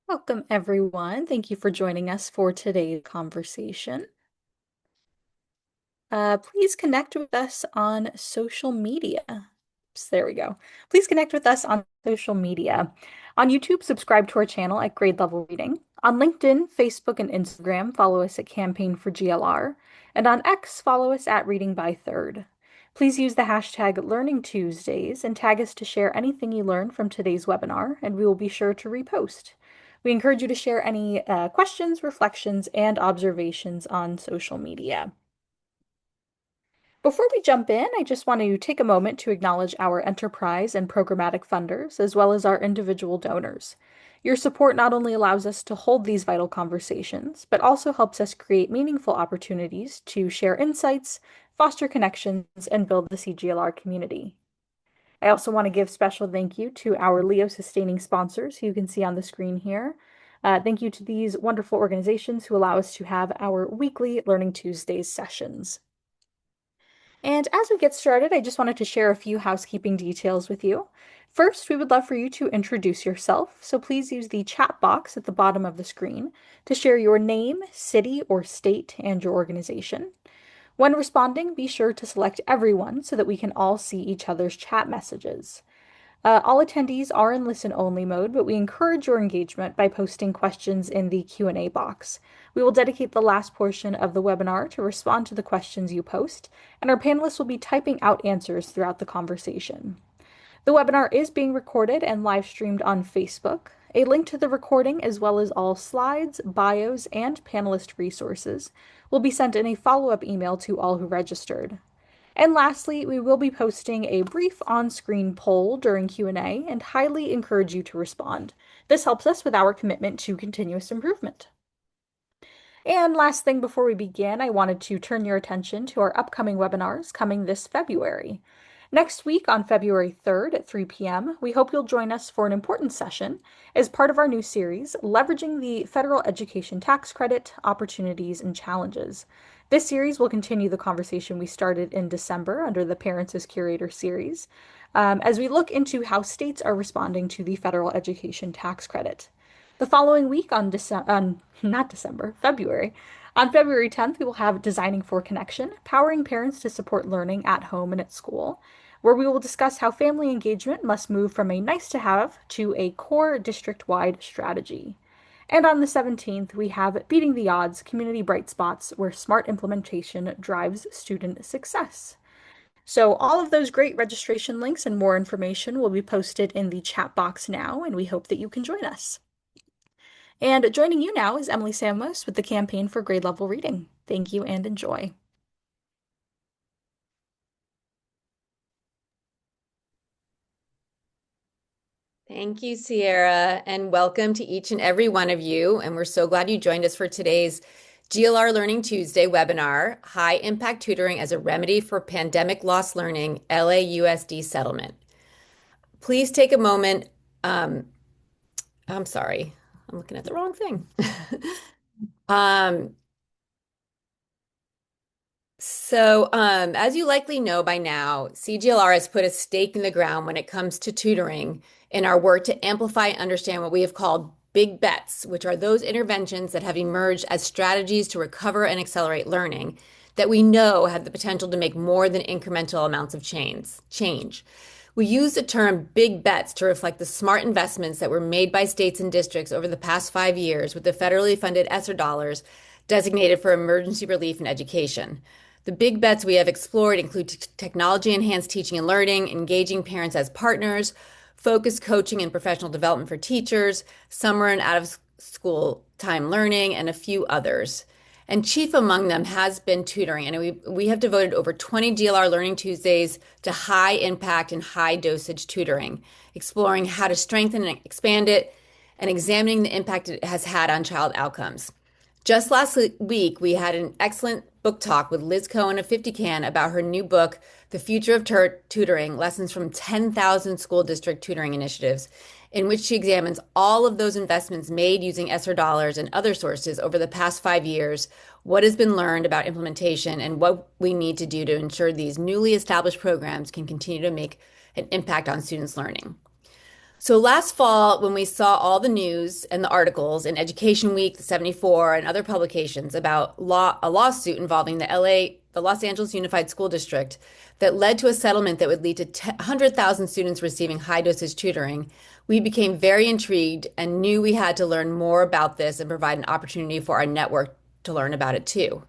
Welcome, everyone. Thank you for joining us for today's conversation. Please connect with us on social media. Oops, there we go. Please connect with us on social media. On YouTube, subscribe to our channel at Grade Level Reading. On LinkedIn, Facebook, and Instagram, follow us at Campaign for GLR. And on X, follow us at Reading by Third. Please use the hashtag Learning Tuesdays and tag us to share anything you learned from today's webinar, and we will be sure to repost. We encourage you to share any questions, reflections, and observations on social media. Before we jump in, I just want to take a moment to acknowledge our enterprise and programmatic funders, as well as our individual donors. Your support not only allows us to hold these vital conversations, but also helps us create meaningful opportunities to share insights, foster connections, and build the CGLR community. I also want to give special thank you to our Leo sustaining sponsors, who you can see on the screen here. Thank you to these wonderful organizations who allow us to have our weekly Learning Tuesdays sessions. And as we get started, I just wanted to share a few housekeeping details with you. First, we would love for you to introduce yourself, so please use the chat box at the bottom of the screen to share your name, city, or state, and your organization. When responding, be sure to select everyone so that we can all see each other's chat messages. All attendees are in listen-only mode, but we encourage your engagement by posting questions in the Q&A box. We will dedicate the last portion of the webinar to respond to the questions you post, and our panelists will be typing out answers throughout the conversation. The webinar is being recorded and live streamed on Facebook. A link to the recording, as well as all slides, bios, and panelist resources, will be sent in a follow-up email to all who registered. And lastly, we will be posting a brief on-screen poll during Q&A and highly encourage you to respond. This helps us with our commitment to continuous improvement. And last thing before we begin, I wanted to turn your attention to our upcoming webinars coming this February. Next week on February 3rd at 3 p.m., we hope you'll join us for an important session as part of our new series, Leveraging the Federal Education Tax Credit, Opportunities and Challenges. This series will continue the conversation we started in December under the Parents as Curator series, as we look into how states are responding to the federal education tax credit. The following week on February. On February 10th, we will have Designing for Connection, Powering Parents to Support Learning at Home and at School, where we will discuss how family engagement must move from a nice-to-have to a core district-wide strategy. And on the 17th, we have Beating the Odds, Community Bright Spots, where smart implementation drives student success. So all of those great registration links and more information will be posted in the chat box now, and we hope that you can join us. And joining you now is Emily Samos with the Campaign for Grade Level Reading. Thank you and enjoy. Thank you, Sierra, and welcome to each and every one of you. And we're so glad you joined us for today's GLR Learning Tuesday webinar, High Impact Tutoring as a Remedy for Pandemic Lost Learning, LAUSD Settlement. Please take a moment. I'm sorry, I'm looking at the wrong thing. As you likely know by now, CGLR has put a stake in the ground when it comes to tutoring in our work to amplify and understand what we have called big bets, which are those interventions that have emerged as strategies to recover and accelerate learning that we know have the potential to make more than incremental amounts of change. We use the term big bets to reflect the smart investments that were made by states and districts over the past 5 years with the federally funded ESSER dollars designated for emergency relief and education. The big bets we have explored include technology-enhanced teaching and learning, engaging parents as partners, focused coaching and professional development for teachers, summer and out of school time learning, and a few others. And chief among them has been tutoring. And we have devoted over 20 DLR Learning Tuesdays to high impact and high dosage tutoring, exploring how to strengthen and expand it, and examining the impact it has had on child outcomes. Just last week, we had an excellent book talk with Liz Cohen of 50 Can about her new book, The Future of Tutoring Lessons from 10,000 School District Tutoring Initiatives, in which she examines all of those investments made using ESSER dollars and other sources over the past 5 years, what has been learned about implementation, and what we need to do to ensure these newly established programs can continue to make an impact on students' learning. So last fall, when we saw all the news and the articles in Education Week, the 74, and other publications about a lawsuit involving the Los Angeles Unified School District that led to a settlement that would lead to 100,000 students receiving high dosage tutoring, we became very intrigued and knew we had to learn more about this and provide an opportunity for our network to learn about it too.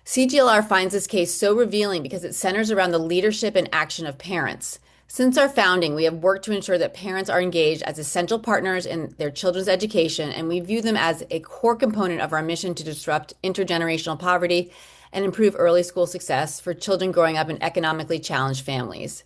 CGLR finds this case so revealing because it centers around the leadership and action of parents. Since our founding, we have worked to ensure that parents are engaged as essential partners in their children's education, and we view them as a core component of our mission to disrupt intergenerational poverty and improve early school success for children growing up in economically challenged families.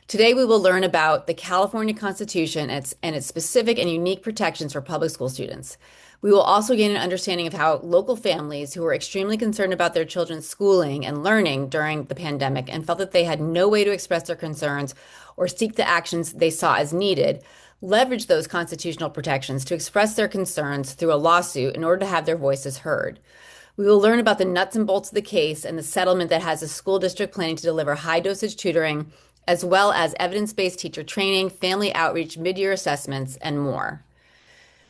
Today, we will learn about the California Constitution and its specific and unique protections for public school students. We will also gain an understanding of how local families who were extremely concerned about their children's schooling and learning during the pandemic and felt that they had no way to express their concerns or seek the actions they saw as needed, leverage those constitutional protections to express their concerns through a lawsuit in order to have their voices heard. We will learn about the nuts and bolts of the case and the settlement that has a school district planning to deliver high dosage tutoring, as well as evidence-based teacher training, family outreach, mid-year assessments, and more.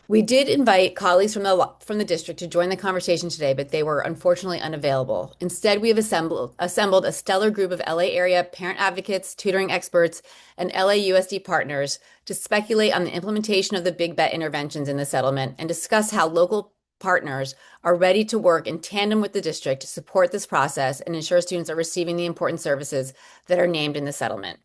We did invite colleagues from the district to join the conversation today, but they were unfortunately unavailable. Instead, we have assembled a stellar group of LA area parent advocates, tutoring experts, and LAUSD partners to speculate on the implementation of the big bet interventions in the settlement and discuss how local partners are ready to work in tandem with the district to support this process and ensure students are receiving the important services that are named in the settlement.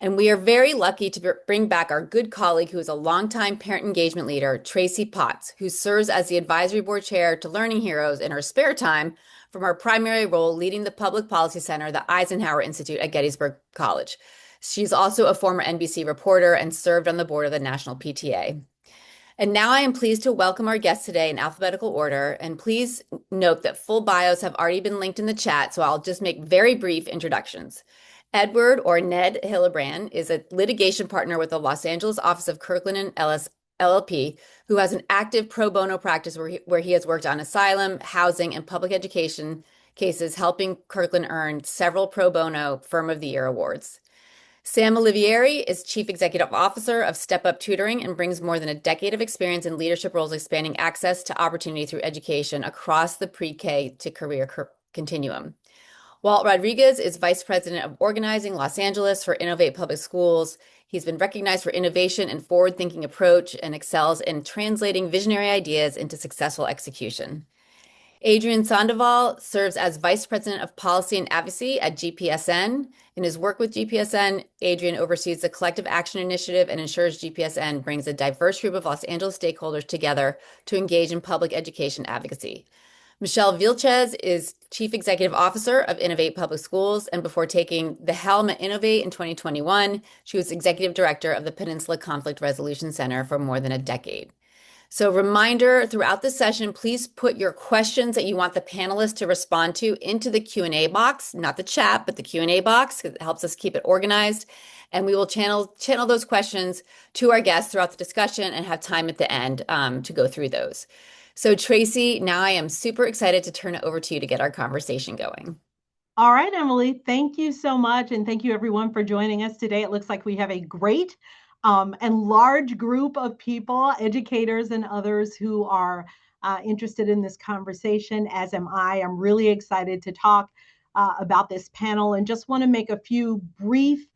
And we are very lucky to bring back our good colleague who is a longtime parent engagement leader, Tracy Potts, who serves as the advisory board chair to Learning Heroes in her spare time from her primary role leading the Public Policy Center, the Eisenhower Institute at Gettysburg College. She's also a former NBC reporter and served on the board of the National PTA. And now I am pleased to welcome our guests today in alphabetical order. And please note that full bios have already been linked in the chat, so I'll just make very brief introductions. Edward, or Ned Hillebrand, is a litigation partner with the Los Angeles office of Kirkland and Ellis LLP, who has an active pro bono practice where he has worked on asylum, housing, and public education cases, helping Kirkland earn several pro bono Firm of the Year awards. Sam Olivieri is Chief Executive Officer of Step Up Tutoring and brings more than a decade of experience in leadership roles expanding access to opportunity through education across the pre-K to career continuum. Walt Rodriguez is Vice President of Organizing Los Angeles for Innovate Public Schools. He's been recognized for innovation and forward-thinking approach and excels in translating visionary ideas into successful execution. Adrian Sandoval serves as Vice President of Policy and Advocacy at GPSN. In his work with GPSN, Adrian oversees the Collective Action Initiative and ensures GPSN brings a diverse group of Los Angeles stakeholders together to engage in public education advocacy. Michelle Vilches is Chief Executive Officer of Innovate Public Schools, and before taking the helm at Innovate in 2021, she was Executive Director of the Peninsula Conflict Resolution Center for more than a decade. So reminder, throughout the session, please put your questions that you want the panelists to respond to into the Q&A box, not the chat, but the Q&A box, because it helps us keep it organized. And we will channel those questions to our guests throughout the discussion and have time at the end to go through those. So Tracy, now I am super excited to turn it over to you to get our conversation going. All right, Emily, thank you so much. And thank you everyone for joining us today. It looks like we have a great and large group of people, educators and others who are interested in this conversation, as am I. I'm really excited to talk about this panel and just want to make a few brief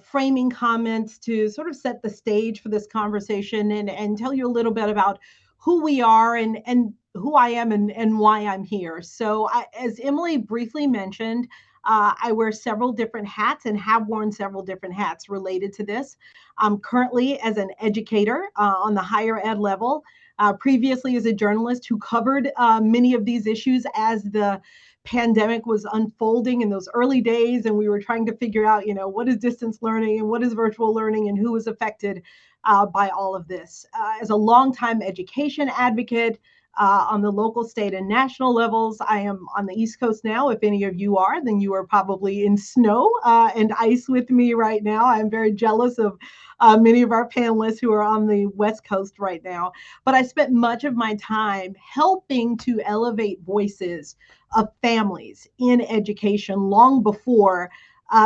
framing comments to sort of set the stage for this conversation and tell you a little bit about who we are and who I am and why I'm here. So, as Emily briefly mentioned, I wear several different hats and have worn several different hats related to this. Currently as an educator on the higher ed level, previously as a journalist who covered many of these issues as the pandemic was unfolding in those early days, and we were trying to figure out, what is distance learning and what is virtual learning and who was affected by all of this. As a longtime education advocate, on the local, state, and national levels. I am on the East Coast now. If any of you are, then you are probably in snow and ice with me right now. I'm very jealous of many of our panelists who are on the West Coast right now. But I spent much of my time helping to elevate voices of families in education long before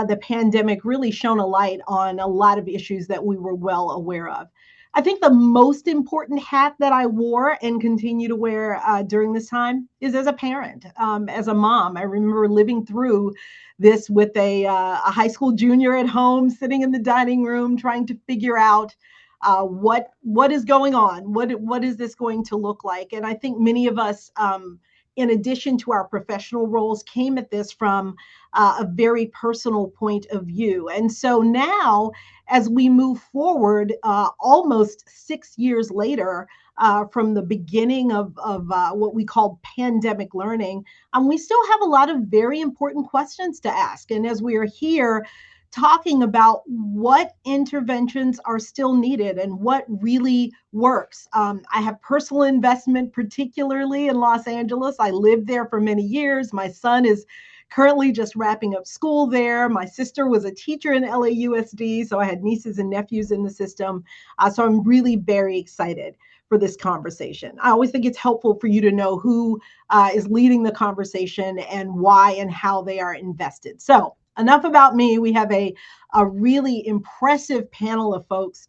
the pandemic really shone a light on a lot of issues that we were well aware of. I think the most important hat that I wore and continue to wear during this time is as a parent, as a mom. I remember living through this with a high school junior at home, sitting in the dining room, trying to figure out what is going on, what is this going to look like. And I think many of us, in addition to our professional roles, came at this from a very personal point of view. And so now, as we move forward, almost 6 years later, from the beginning of what we call pandemic learning, we still have a lot of very important questions to ask. And as we are here talking about what interventions are still needed and what really works. I have personal investment, particularly in Los Angeles. I lived there for many years. My son is currently just wrapping up school there. My sister was a teacher in LAUSD, so I had nieces and nephews in the system. So I'm really very excited for this conversation. I always think it's helpful for you to know who is leading the conversation and why and how they are invested. So enough about me. We have a really impressive panel of folks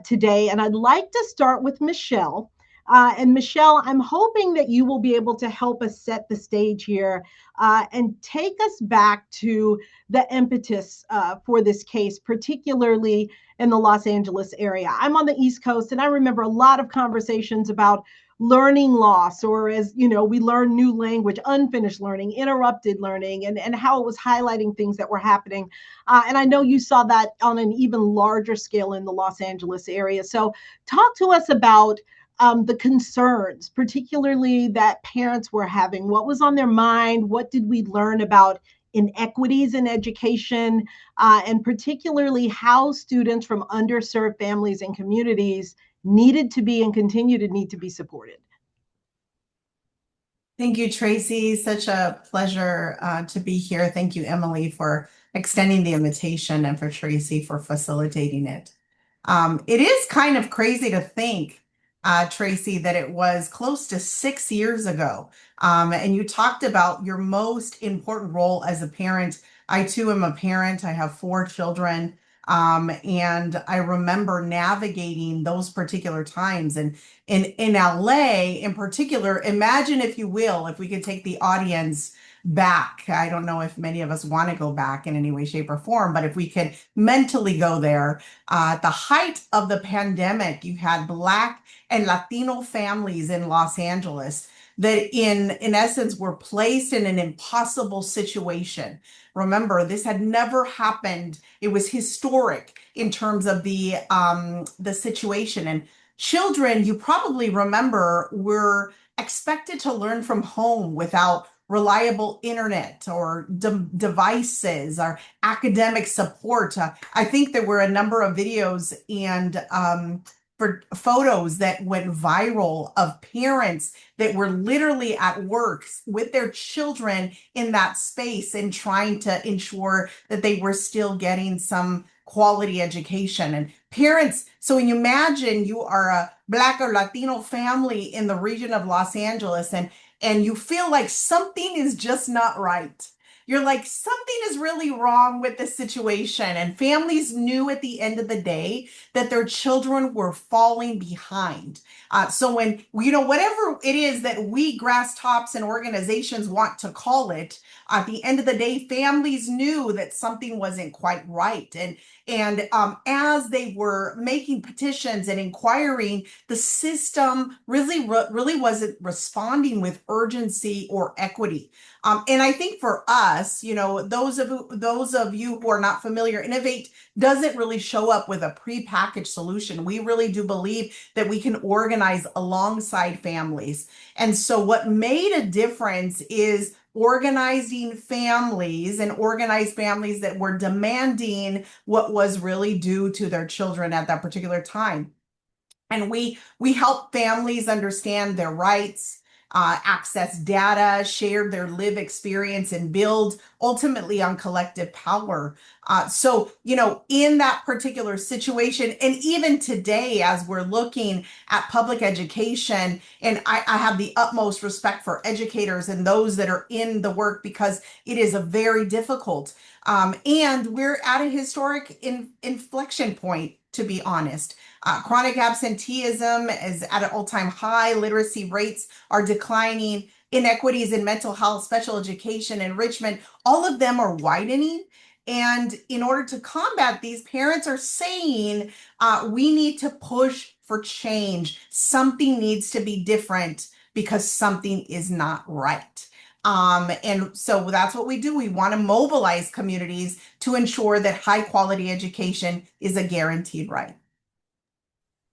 today, and I'd like to start with Michelle. And Michelle, I'm hoping that you will be able to help us set the stage here and take us back to the impetus for this case, particularly in the Los Angeles area. I'm on the East Coast, and I remember a lot of conversations about learning loss, or as you know, we learn new language, unfinished learning, interrupted learning, and how it was highlighting things that were happening. And I know you saw that on an even larger scale in the Los Angeles area. So talk to us about the concerns, particularly that parents were having. What was on their mind? What did we learn about inequities in education, and particularly how students from underserved families and communities needed to be and continue to need to be supported? Thank you, Tracy. Such a pleasure to be here. Thank you, Emily, for extending the invitation and for Tracy for facilitating it. It is kind of crazy to think, Tracy, that it was close to 6 years ago. And you talked about your most important role as a parent. I too am a parent. I have 4 children. And I remember navigating those particular times. And in LA in particular, imagine, if you will, if we could take the audience back. I don't know if many of us want to go back in any way, shape, or form, but if we could mentally go there, at the height of the pandemic, you had Black and Latino families in Los Angeles that in essence were placed in an impossible situation. Remember, this had never happened. It was historic in terms of the situation. And children, you probably remember, were expected to learn from home without reliable internet or devices or academic support. I think there were a number of videos and for photos that went viral of parents that were literally at work with their children in that space and trying to ensure that they were still getting some quality education. And parents, so when you imagine you are a Black or Latino family in the region of Los Angeles, and you feel like something is just not right. you're like, something is really wrong with this situation. And families knew at the end of the day that their children were falling behind. So when, whatever it is that we grass tops and organizations want to call it, at the end of the day, families knew that something wasn't quite right. And as they were making petitions and inquiring, the system really wasn't responding with urgency or equity. And I think for us, those of you who are not familiar, Innovate doesn't really show up with a prepackaged solution. We really do believe that we can organize alongside families. And so what made a difference is organizing families and organized families that were demanding what was really due to their children at that particular time. And we help families understand their rights, access data, share their live experience, and build ultimately on collective power. So, in that particular situation, and even today, as we're looking at public education, and I have the utmost respect for educators and those that are in the work because it is a very difficult. And we're at a historic inflection point, to be honest. Chronic absenteeism is at an all-time high. Literacy rates are declining. Inequities in mental health, special education, enrichment, all of them are widening. And in order to combat these, parents are saying we need to push for change. Something needs to be different because something is not right. And so that's what we do. We want to mobilize communities to ensure that high quality education is a guaranteed right.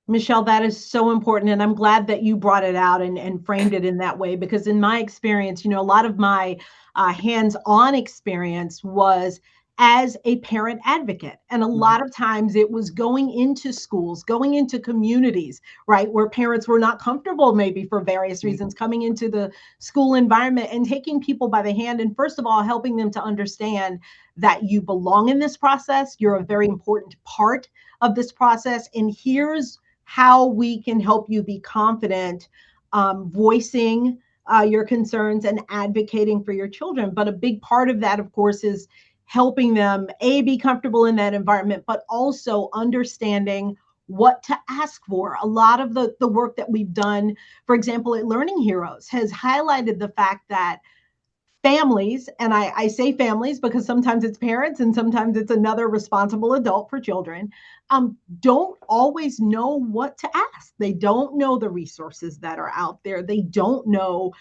Michelle, that is so important. And I'm glad that you brought it out and framed it in that way, because in my experience, a lot of my hands-on experience was as a parent advocate. And a lot of times it was going into schools, going into communities, right, where parents were not comfortable, maybe for various reasons, coming into the school environment and taking people by the hand. And first of all, helping them to understand that you belong in this process. You're a very important part of this process. And here's how we can help you be confident voicing your concerns and advocating for your children. But a big part of that, of course, is helping them, be comfortable in that environment, but also understanding what to ask for. A lot of the work that we've done, for example, at Learning Heroes, has highlighted the fact that families, and I say families because sometimes it's parents and sometimes it's another responsible adult for children, don't always know what to ask. They don't know the resources that are out there. They don't know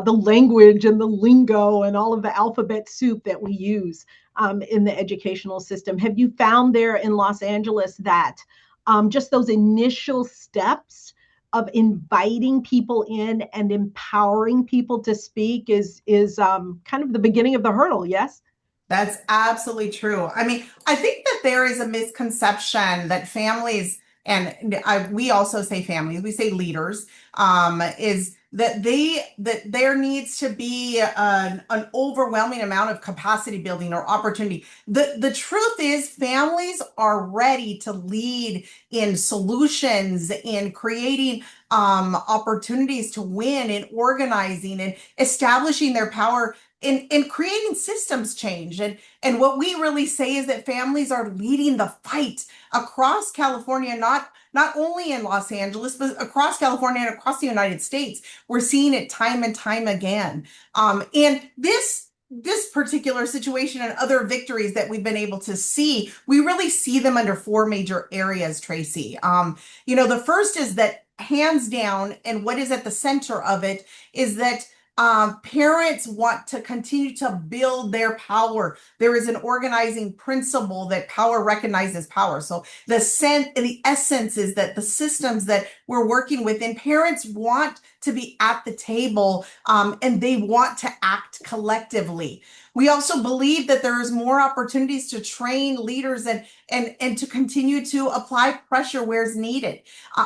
the language and the lingo and all of the alphabet soup that we use in the educational system. Have you found there in Los Angeles that just those initial steps of inviting people in and empowering people to speak is kind of the beginning of the hurdle? Yes? That's absolutely true. I mean, I think that there is a misconception that families, and we also say families, we say leaders, is that there needs to be an overwhelming amount of capacity building or opportunity. The truth is, families are ready to lead in solutions, in creating opportunities to win, in organizing and establishing their power in creating systems change. And what we really say is that families are leading the fight across California, not only in Los Angeles, but across California and across the United States. We're seeing it time and time again. And this particular situation and other victories that we've been able to see, we really see them under four major areas, Tracy. The first is that hands down, and what is at the center of it is that parents want to continue to build their power. There is an organizing principle that power recognizes power. So the essence is that the systems that we're working within, parents want to be at the table, and they want to act collectively. We also believe that there is more opportunities to train leaders and to continue to apply pressure where it's needed.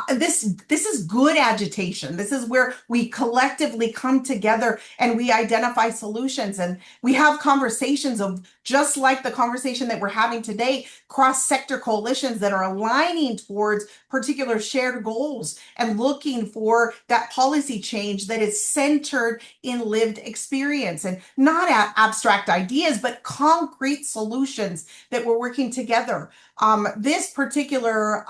This is good agitation. This is where we collectively come together and we identify solutions, and we have conversations of, just like the conversation that we're having today, cross-sector coalitions that are aligning towards particular shared goals and looking for that policy policy change that is centered in lived experience and not abstract ideas, but concrete solutions that we're working together. This particular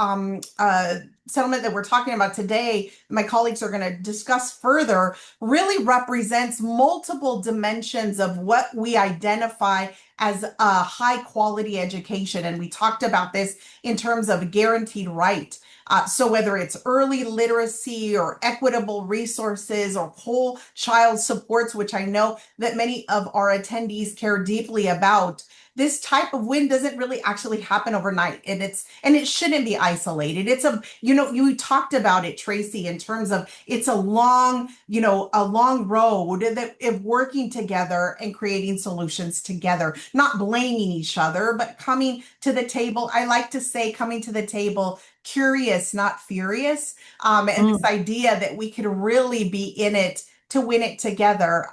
settlement that we're talking about today, my colleagues are going to discuss further, really represents multiple dimensions of what we identify as a high quality education. And we talked about this in terms of a guaranteed right. So whether it's early literacy or equitable resources or whole child supports, which I know that many of our attendees care deeply about, this type of win doesn't really actually happen overnight, and it shouldn't be isolated. It's you talked about it, Tracy, in terms of it's a long road that of working together and creating solutions together, not blaming each other, but coming to the table. I like to say coming to the table curious, not furious. And this idea that we could really be in it to win it together.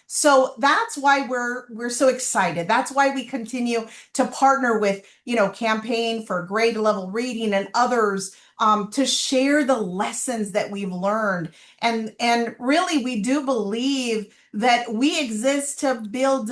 So that's why we're so excited. That's why we continue to partner with, Campaign for Grade Level Reading and others to share the lessons that we've learned. And really, we do believe that we exist to build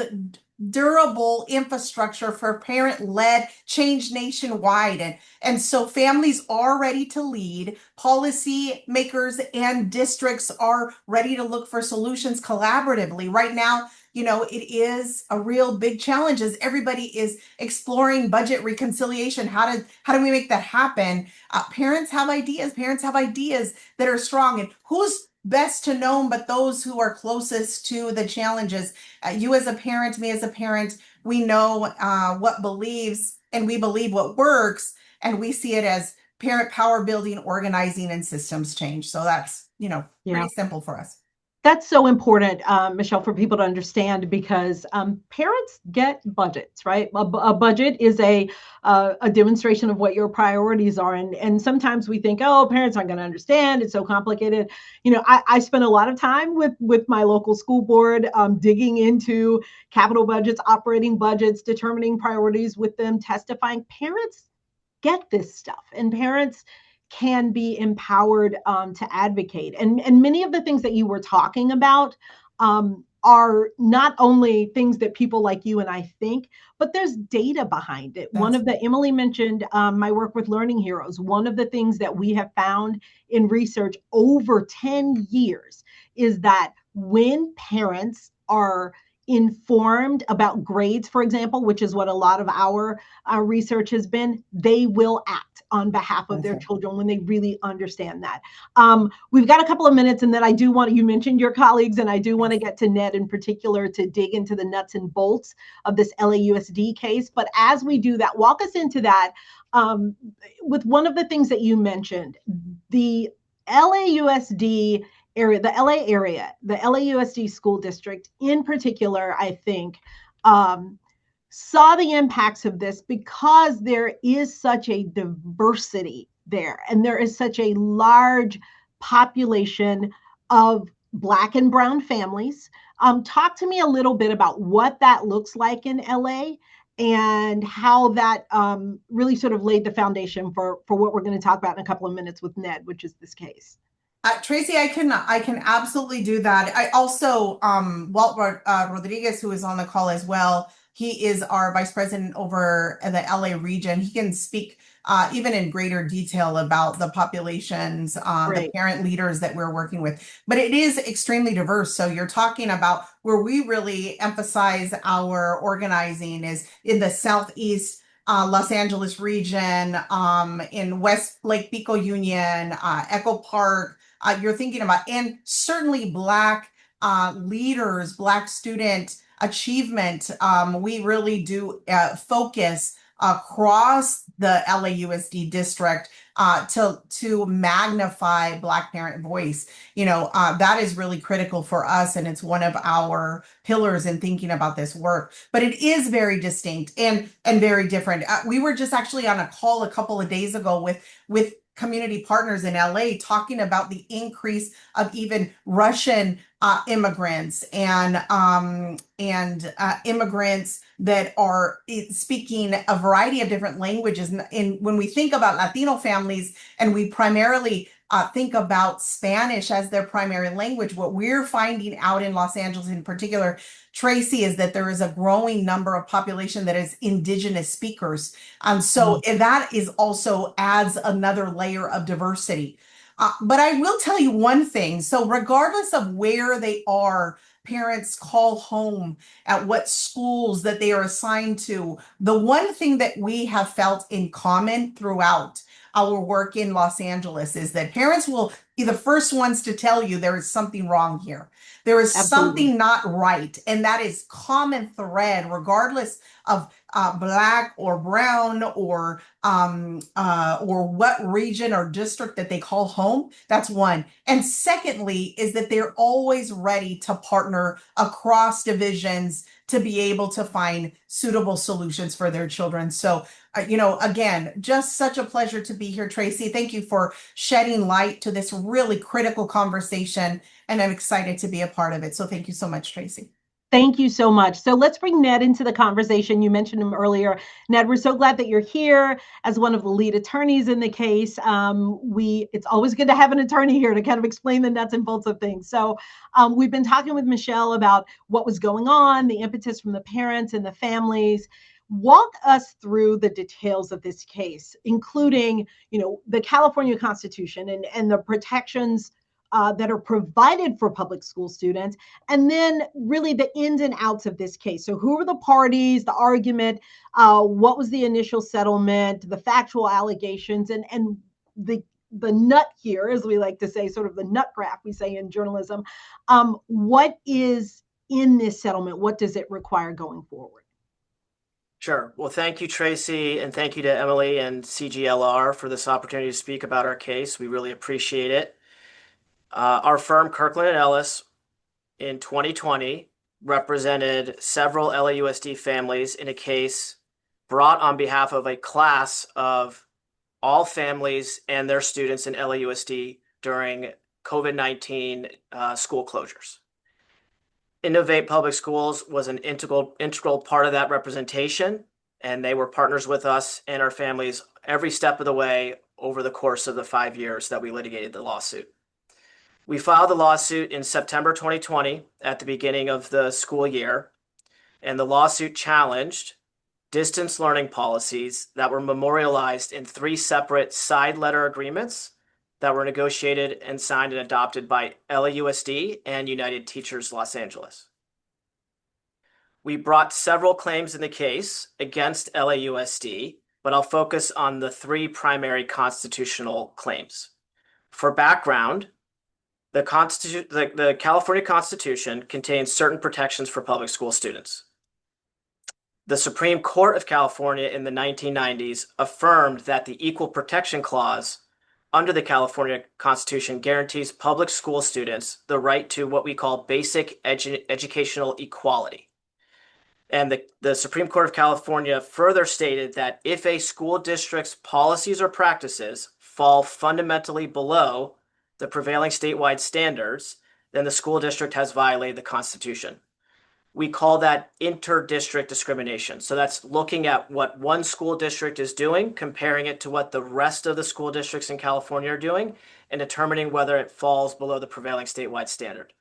durable infrastructure for parent-led change nationwide. And so families are ready to lead, policy makers and districts are ready to look for solutions collaboratively. Right now, it is a real big challenge as everybody is exploring budget reconciliation. How do we make that happen? Parents have ideas. Parents have ideas that are strong. And who's best to know but those who are closest to the challenges? You as a parent, me as a parent, we know what believes, and we believe what works, and we see it as parent power building, organizing, and systems change. So that's, pretty simple for us. That's so important, Michelle, for people to understand, because parents get budgets, right? A budget is a demonstration of what your priorities are. And sometimes we think, oh, parents aren't going to understand. It's so complicated. I spend a lot of time with my local school board digging into capital budgets, operating budgets, determining priorities with them, testifying. Parents get this stuff, and parents can be empowered to advocate. And many of the things that you were talking about are not only things that people like you and I think, but there's data behind it. Emily mentioned my work with Learning Heroes. One of the things that we have found in research over 10 years is that when parents are informed about grades, for example, which is what a lot of our research has been, they will act on behalf of their children when they really understand that. We've got a couple of minutes, and then you mentioned your colleagues, and I do want to get to Ned in particular to dig into the nuts and bolts of this LAUSD case. But as we do that, walk us into that with one of the things that you mentioned, the LAUSD area, the LA area, the LAUSD school district in particular, I think, saw the impacts of this because there is such a diversity there, and there is such a large population of Black and brown families. Talk to me a little bit about what that looks like in LA and how that really sort of laid the foundation for what we're going to talk about in a couple of minutes with Ned, which is this case. Tracy, I can absolutely do that. I also, Walt Rodriguez, who is on the call as well, he is our vice president over the LA region. He can speak even in greater detail about the populations, the parent leaders that we're working with. But it is extremely diverse. So you're talking about where we really emphasize our organizing is in the Southeast Los Angeles region, in West Lake Pico Union, Echo Park. You're thinking about, and certainly Black leaders, Black student achievement. We really do focus across the LAUSD district to magnify Black parent voice. That is really critical for us, and it's one of our pillars in thinking about this work. But it is very distinct and very different. We were just actually on a call a couple of days ago with community partners in LA talking about the increase of even Russian immigrants and immigrants that are speaking a variety of different languages. And when we think about Latino families, and we primarily think about Spanish as their primary language. What we're finding out in Los Angeles in particular, Tracy, is that there is a growing number of population that is indigenous speakers. So that is also adds another layer of diversity. But I will tell you one thing. So regardless of where they are, parents call home, at what schools that they are assigned to, the one thing that we have felt in common throughout our work in Los Angeles is that parents will be the first ones to tell you there is something wrong here. There is Absolutely. something not right. And that is common thread, regardless of black or brown or what region or district that they call home. That's one. And secondly, is that they're always ready to partner across divisions to be able to find suitable solutions for their children. So, again, just such a pleasure to be here, Tracy. Thank you for shedding light to this really critical conversation, and I'm excited to be a part of it. So thank you so much, Tracy. Thank you so much. So let's bring Ned into the conversation. You mentioned him earlier. Ned, we're so glad that you're here as one of the lead attorneys in the case. It's always good to have an attorney here to kind of explain the nuts and bolts of things. So we've been talking with Michelle about what was going on, the impetus from the parents and the families. Walk us through the details of this case, including, the California Constitution and the protections that are provided for public school students, and then really the ins and outs of this case. So who are the parties, the argument, what was the initial settlement, the factual allegations, and the nut here, as we like to say, sort of the nut graph we say in journalism. What is in this settlement? What does it require going forward? Sure. Well, thank you, Tracy, and thank you to Emily and CGLR for this opportunity to speak about our case. We really appreciate it. Our firm, Kirkland and Ellis, in 2020 represented several LAUSD families in a case brought on behalf of a class of all families and their students in LAUSD during COVID-19 school closures. Innovate Public Schools was an integral part of that representation, and they were partners with us and our families every step of the way over the course of the 5 years that we litigated the lawsuit. We filed the lawsuit in September 2020 at the beginning of the school year, and the lawsuit challenged distance learning policies that were memorialized in 3 separate side letter agreements that were negotiated and signed and adopted by LAUSD and United Teachers Los Angeles. We brought several claims in the case against LAUSD, but I'll focus on the 3 primary constitutional claims. For background, the California Constitution contains certain protections for public school students. The Supreme Court of California in the 1990s affirmed that the Equal Protection Clause under the California Constitution guarantees public school students the right to what we call basic educational equality. And the Supreme Court of California further stated that if a school district's policies or practices fall fundamentally below the prevailing statewide standards, then the school district has violated the Constitution. We call that inter-district discrimination. So that's looking at what one school district is doing, comparing it to what the rest of the school districts in California are doing, and determining whether it falls below the prevailing statewide standard.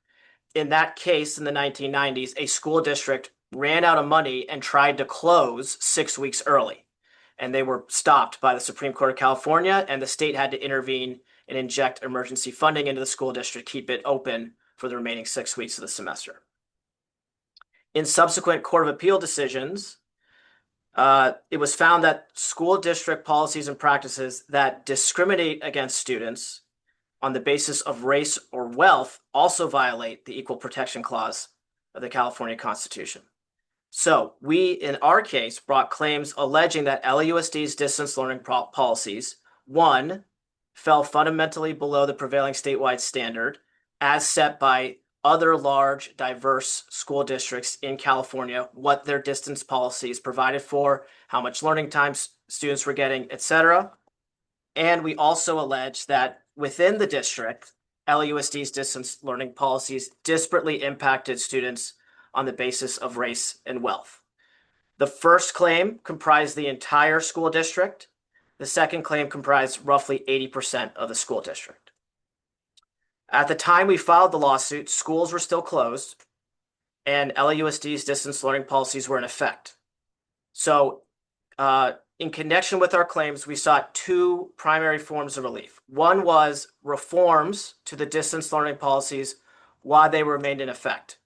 In that case, in the 1990s, a school district ran out of money and tried to close 6 weeks early. And they were stopped by the Supreme Court of California, and the state had to intervene and inject emergency funding into the school district, keep it open for the remaining 6 weeks of the semester. In subsequent Court of Appeal decisions, it was found that school district policies and practices that discriminate against students on the basis of race or wealth also violate the Equal Protection Clause of the California Constitution. So we, in our case, brought claims alleging that LAUSD's distance learning policies, 1, fell fundamentally below the prevailing statewide standard as set by other large, diverse school districts in California, what their distance policies provided for, how much learning time students were getting, etc. And we also allege that within the district, LAUSD's distance learning policies disparately impacted students on the basis of race and wealth. The first claim comprised the entire school district. The second claim comprised roughly 80% of the school district. At the time we filed the lawsuit, schools were still closed and LAUSD's distance learning policies were in effect. So, in connection with our claims, we sought two primary forms of relief. One was reforms to the distance learning policies while they remained in effect.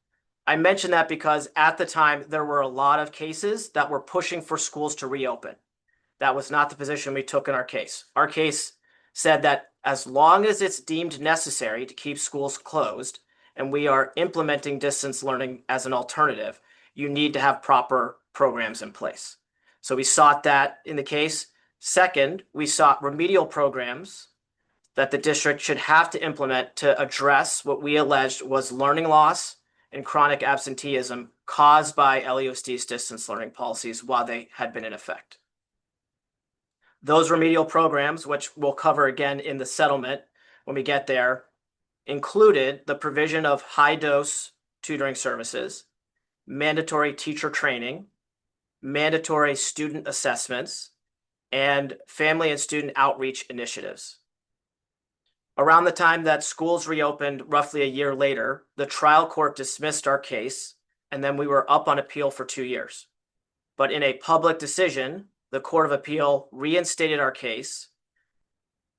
I mention that because at the time, there were a lot of cases that were pushing for schools to reopen. That was not the position we took in our case. Our case said that as long as it's deemed necessary to keep schools closed and we are implementing distance learning as an alternative, you need to have proper programs in place. So we sought that in the case. Second, we sought remedial programs that the district should have to implement to address what we alleged was learning loss and chronic absenteeism caused by LAUSD's distance learning policies while they had been in effect. Those remedial programs, which we'll cover again in the settlement when we get there, included the provision of high-dose tutoring services, mandatory teacher training, mandatory student assessments, and family and student outreach initiatives. Around the time that schools reopened, roughly a year later, the trial court dismissed our case, and then we were up on appeal for 2 years. But in a public decision, the Court of Appeal reinstated our case,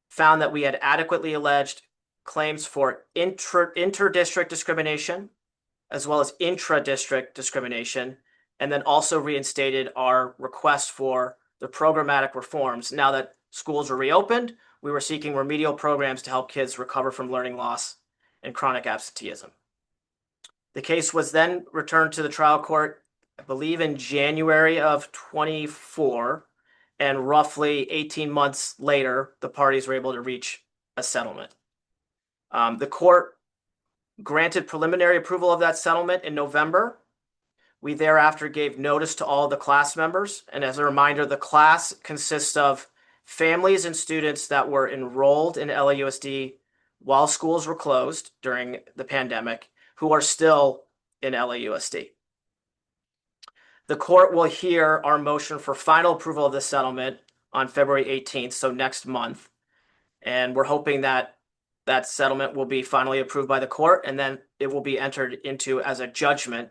found that we had adequately alleged claims for inter-district discrimination, as well as intra-district discrimination, and then also reinstated our request for the programmatic reforms. Now that schools were reopened, we were seeking remedial programs to help kids recover from learning loss and chronic absenteeism. The case was then returned to the trial court, I believe in January of 24, and roughly 18 months later, the parties were able to reach a settlement. The court granted preliminary approval of that settlement in November. We thereafter gave notice to all the class members. And as a reminder, the class consists of families and students that were enrolled in LAUSD while schools were closed during the pandemic, who are still in LAUSD. The court will hear our motion for final approval of the settlement on February 18th, so next month. And we're hoping that that settlement will be finally approved by the court, and then it will be entered into as a judgment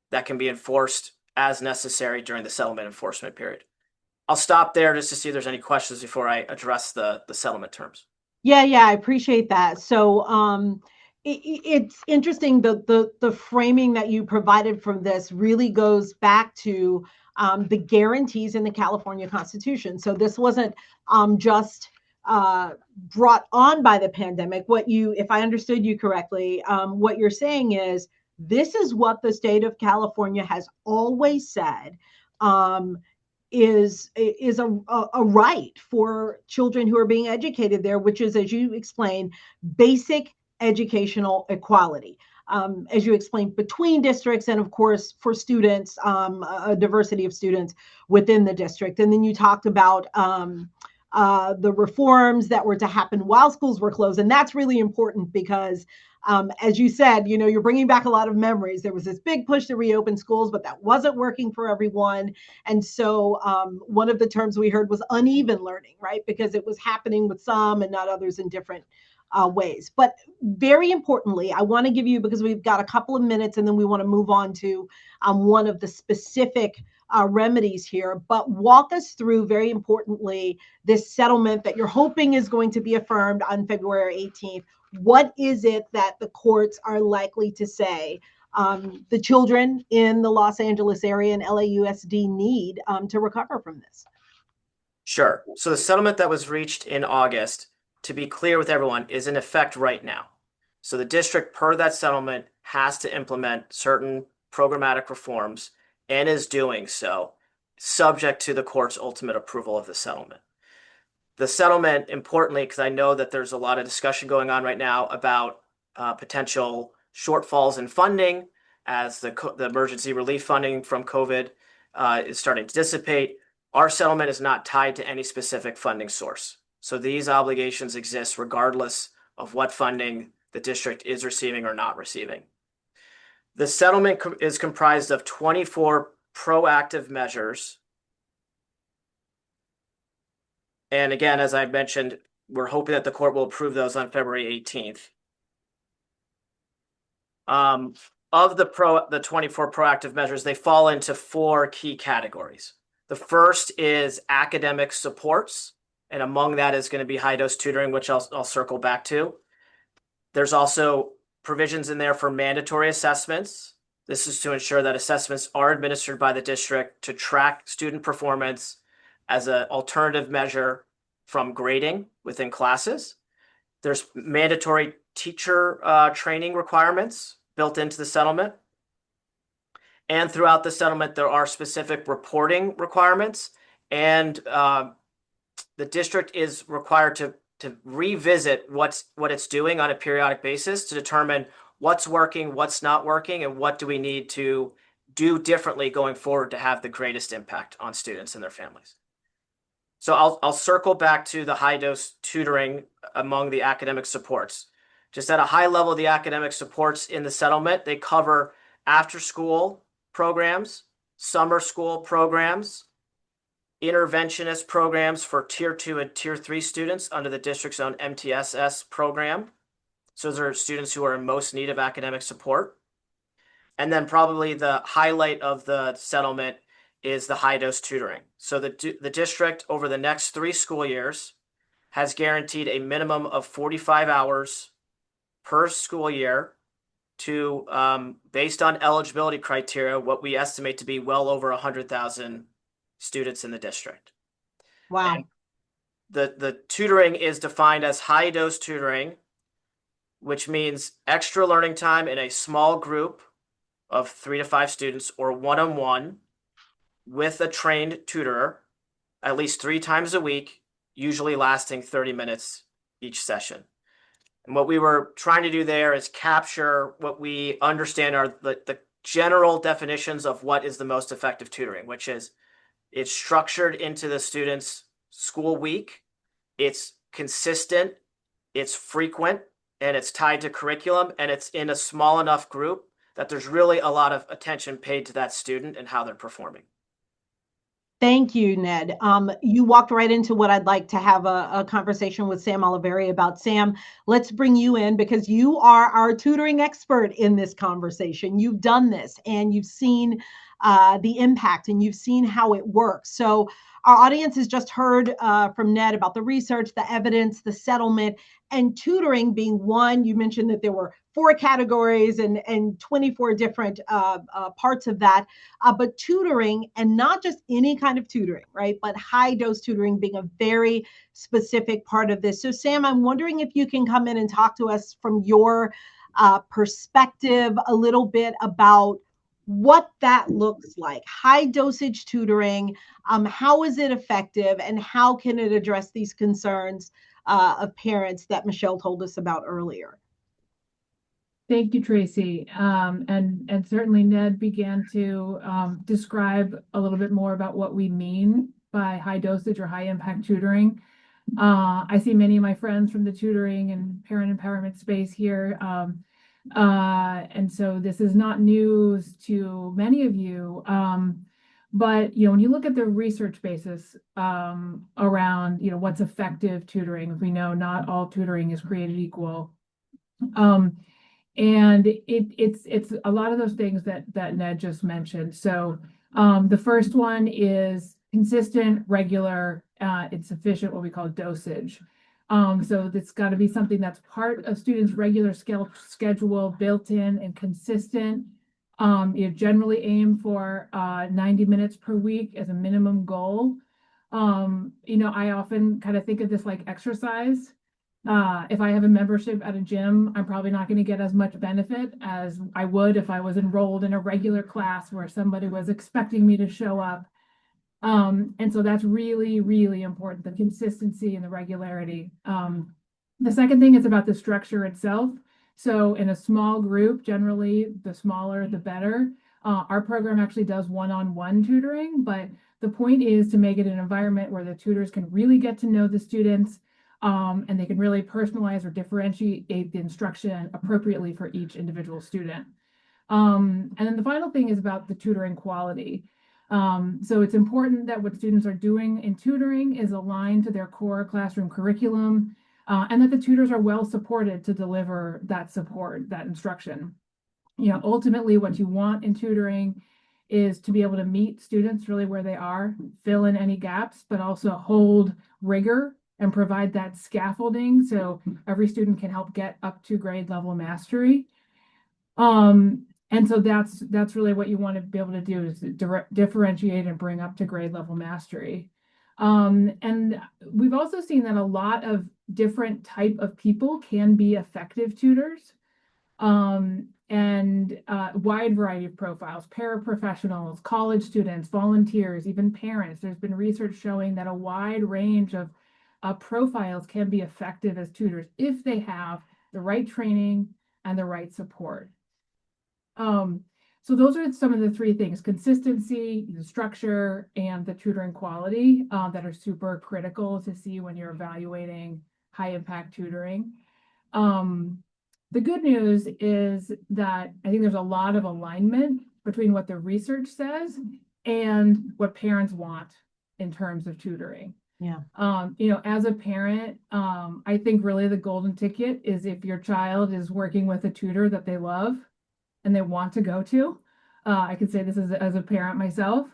that can be enforced as necessary during the settlement enforcement period. I'll stop there just to see if there's any questions before I address the settlement terms. Yeah, I appreciate that. So it's interesting, the framing that you provided from this really goes back to the guarantees in the California Constitution. So this wasn't just brought on by the pandemic. If I understood you correctly, what you're saying is this is what the state of California has always said. Is a right for children who are being educated there, which is, as you explained, basic educational equality. As you explained, between districts and, of course, for students, a diversity of students within the district. And then you talked about the reforms that were to happen while schools were closed. And that's really important because as you said, you're bringing back a lot of memories. There was this big push to reopen schools, but that wasn't working for everyone. And so one of the terms we heard was uneven learning, right? Because it was happening with some and not others in different ways. But very importantly, I want to give you, because we've got a couple of minutes and then we want to move on to one of the specific remedies here, but walk us through, very importantly, this settlement that you're hoping is going to be affirmed on February 18th. What is it that the courts are likely to say the children in the Los Angeles area and LAUSD need to recover from this? Sure. So the settlement that was reached in August, to be clear with everyone, is in effect right now. So the district, per that settlement, has to implement certain programmatic reforms and is doing so, subject to the court's ultimate approval of the settlement. The settlement, importantly, because I know that there's a lot of discussion going on right now about potential shortfalls in funding as the emergency relief funding from COVID is starting to dissipate. Our settlement is not tied to any specific funding source. So these obligations exist regardless of what funding the district is receiving or not receiving. The settlement is comprised of 24 proactive measures. And again, as I mentioned, we're hoping that the court will approve those on February 18th. Of the 24 proactive measures, they fall into 4 key categories. The first is academic supports, and among that is going to be high dose tutoring, which I'll circle back to. There's also provisions in there for mandatory assessments. This is to ensure that assessments are administered by the district to track student performance as an alternative measure from grading within classes. There's mandatory teacher training requirements built into the settlement. And throughout the settlement, there are specific reporting requirements, and the district is required to revisit what it's doing on a periodic basis to determine what's working, what's not working, and what do we need to do differently going forward to have the greatest impact on students and their families. So I'll circle back to the high dose tutoring among the academic supports. Just at a high level, the academic supports in the settlement, they cover after school programs, summer school programs, interventionist programs for Tier 2 and Tier 3 students under the district's own MTSS program. So those are students who are in most need of academic support. And then probably the highlight of the settlement is the high dose tutoring. So the district over the next 3 school years has guaranteed a minimum of 45 hours per school year to, based on eligibility criteria, what we estimate to be well over 100,000 students in the district. Wow. And the tutoring is defined as high dose tutoring, which means extra learning time in a small group of 3 to 5 students or one-on-one with a trained tutor at least 3 times a week, usually lasting 30 minutes each session. And what we were trying to do there is capture what we understand are the general definitions of what is the most effective tutoring, which is it's structured into the student's school week, it's consistent, it's frequent, and it's tied to curriculum, and it's in a small enough group that there's really a lot of attention paid to that student and how they're performing. Thank you, Ned. You walked right into what I'd like to have a conversation with Sam Oliveri about. Sam, let's bring you in because you are our tutoring expert in this conversation. You've done this and you've seen the impact and you've seen how it works. So our audience has just heard from Ned about the research, the evidence, the settlement, and tutoring being one. You mentioned that there were 4 categories and 24 different parts of that. But tutoring, and not just any kind of tutoring, right? But high dose tutoring being a very specific part of this. So Sam, I'm wondering if you can come in and talk to us from your perspective a little bit about what that looks like. High dosage tutoring, how is it effective and how can it address these concerns of parents that Michelle told us about earlier? Thank you, Tracy. And certainly Ned began to describe a little bit more about what we mean by high dosage or high impact tutoring. I see many of my friends from the tutoring and parent empowerment space here. And so this is not news to many of you. But when you look at the research basis around what's effective tutoring, we know not all tutoring is created equal. And it's a lot of those things that Ned just mentioned. So the first one is consistent, regular, it's sufficient, what we call dosage. So it's got to be something that's part of students' regular schedule, built in and consistent. You generally aim for 90 minutes per week as a minimum goal. I often kind of think of this like exercise. If I have a membership at a gym, I'm probably not going to get as much benefit as I would if I was enrolled in a regular class where somebody was expecting me to show up. And so that's really, really important, the consistency and the regularity. The second thing is about the structure itself. So in a small group, generally, the smaller, the better. Our program actually does one-on-one tutoring, but the point is to make it an environment where the tutors can really get to know the students, and they can really personalize or differentiate the instruction appropriately for each individual student. And then the final thing is about the tutoring quality. So it's important that what students are doing in tutoring is aligned to their core classroom curriculum, and that the tutors are well supported to deliver that support, that instruction. Ultimately what you want in tutoring is to be able to meet students really where they are, fill in any gaps, but also hold rigor and provide that scaffolding so every student can help get up to grade level mastery. And so that's really what you want to be able to do, is differentiate and bring up to grade level mastery. And we've also seen that a lot of different type of people can be effective tutors. And wide variety of profiles, paraprofessionals, college students, volunteers, even parents. There's been research showing that a wide range of profiles can be effective as tutors if they have the right training and the right support. So those are some of the three things: consistency, the structure, and the tutoring quality that are super critical to see when you're evaluating high impact tutoring. The good news is that I think there's a lot of alignment between what the research says and what parents want in terms of tutoring. Yeah. As a parent, I think really the golden ticket is if your child is working with a tutor that they love and they want to go to. I can say this as a parent myself.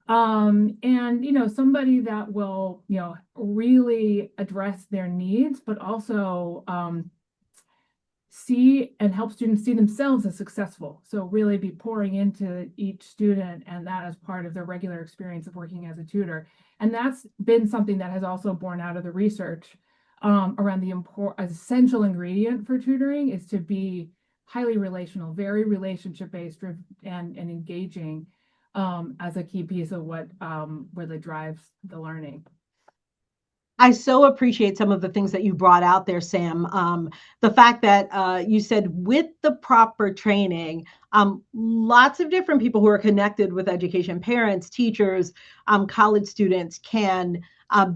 And somebody that will, really address their needs, but also see and help students see themselves as successful. So really be pouring into each student, and that as part of their regular experience of working as a tutor. And that's been something that has also borne out of the research around the essential ingredient for tutoring is to be highly relational, very relationship-based and engaging as a key piece of what really drives the learning. I so appreciate some of the things that you brought out there, Sam. The fact that you said with the proper training, lots of different people who are connected with education, parents, teachers, college students can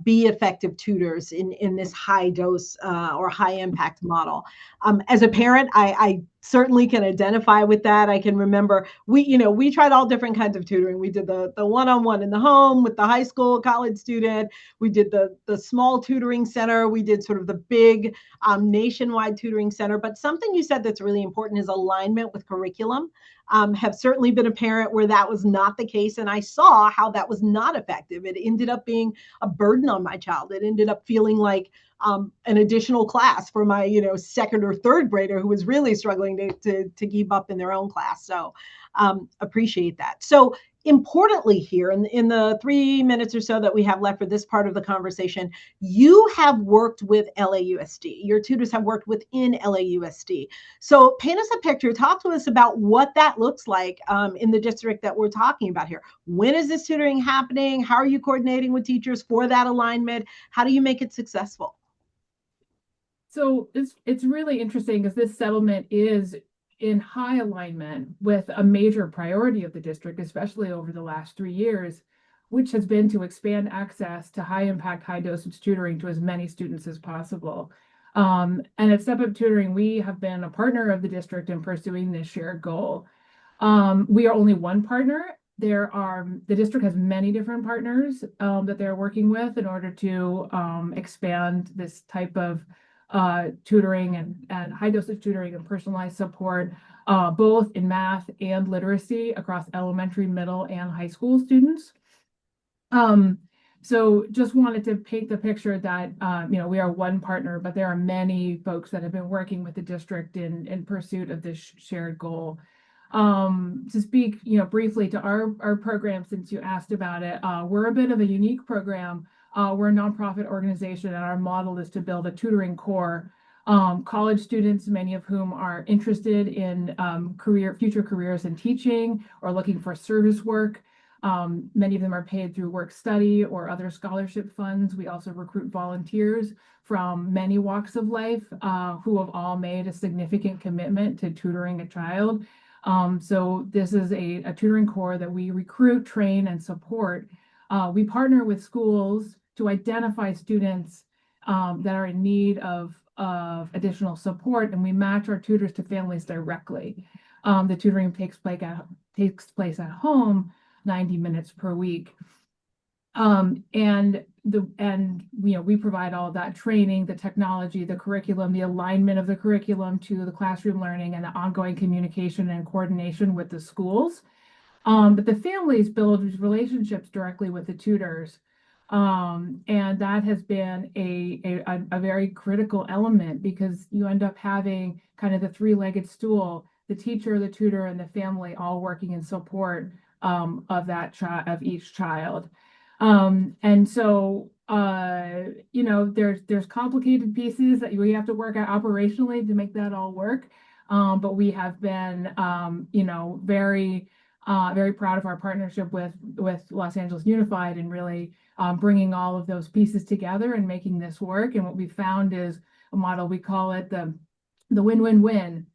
be effective tutors in this high dose or high impact model. As a parent, I certainly can identify with that. I can remember we tried all different kinds of tutoring. We did the one-on-one in the home with the high school, college student. We did the small tutoring center. We did sort of the big nationwide tutoring center. But something you said that's really important is alignment with curriculum. Have certainly been a parent where that was not the case. And I saw how that was not effective. It ended up being a burden on my child. It ended up feeling like an additional class for my, second or third grader who was really struggling to keep up in their own class. So appreciate that. So importantly here in the 3 minutes or so that we have left for this part of the conversation, you have worked with LAUSD. Your tutors have worked within LAUSD. So paint us a picture. Talk to us about what that looks like in the district that we're talking about here. When is this tutoring happening? How are you coordinating with teachers for that alignment? How do you make it successful? So it's really interesting because this settlement is in high alignment with a major priority of the district, especially over the last 3 years, which has been to expand access to high impact, high dosage tutoring to as many students as possible. And at Step Up Tutoring, we have been a partner of the district in pursuing this shared goal. We are only one partner. The district has many different partners that they're working with in order to expand this type of tutoring and high dosage tutoring and personalized support, both in math and literacy across elementary, middle, and high school students. So just wanted to paint the picture that, we are one partner, but there are many folks that have been working with the district in pursuit of this shared goal. To speak, briefly to our program, since you asked about it, we're a bit of a unique program. We're a nonprofit organization, and our model is to build a tutoring core. College students, many of whom are interested in future careers in teaching or looking for service work. Many of them are paid through work study or other scholarship funds. We also recruit volunteers from many walks of life who have all made a significant commitment to tutoring a child. So this is a tutoring core that we recruit, train, and support. We partner with schools to identify students that are in need of additional support, and we match our tutors to families directly. The tutoring takes place at home, 90 minutes per week. And we provide all of that training, the technology, the curriculum, the alignment of the curriculum to the classroom learning, and the ongoing communication and coordination with the schools. But the families build relationships directly with the tutors. And that has been a very critical element, because you end up having kind of the three-legged stool, the teacher, the tutor, and the family all working in support of that child, of each child. And so there's complicated pieces that we have to work out operationally to make that all work. But we have been very proud of our partnership with Los Angeles Unified, and really bringing all of those pieces together and making this work. And what we found is a model, we call it the win-win-win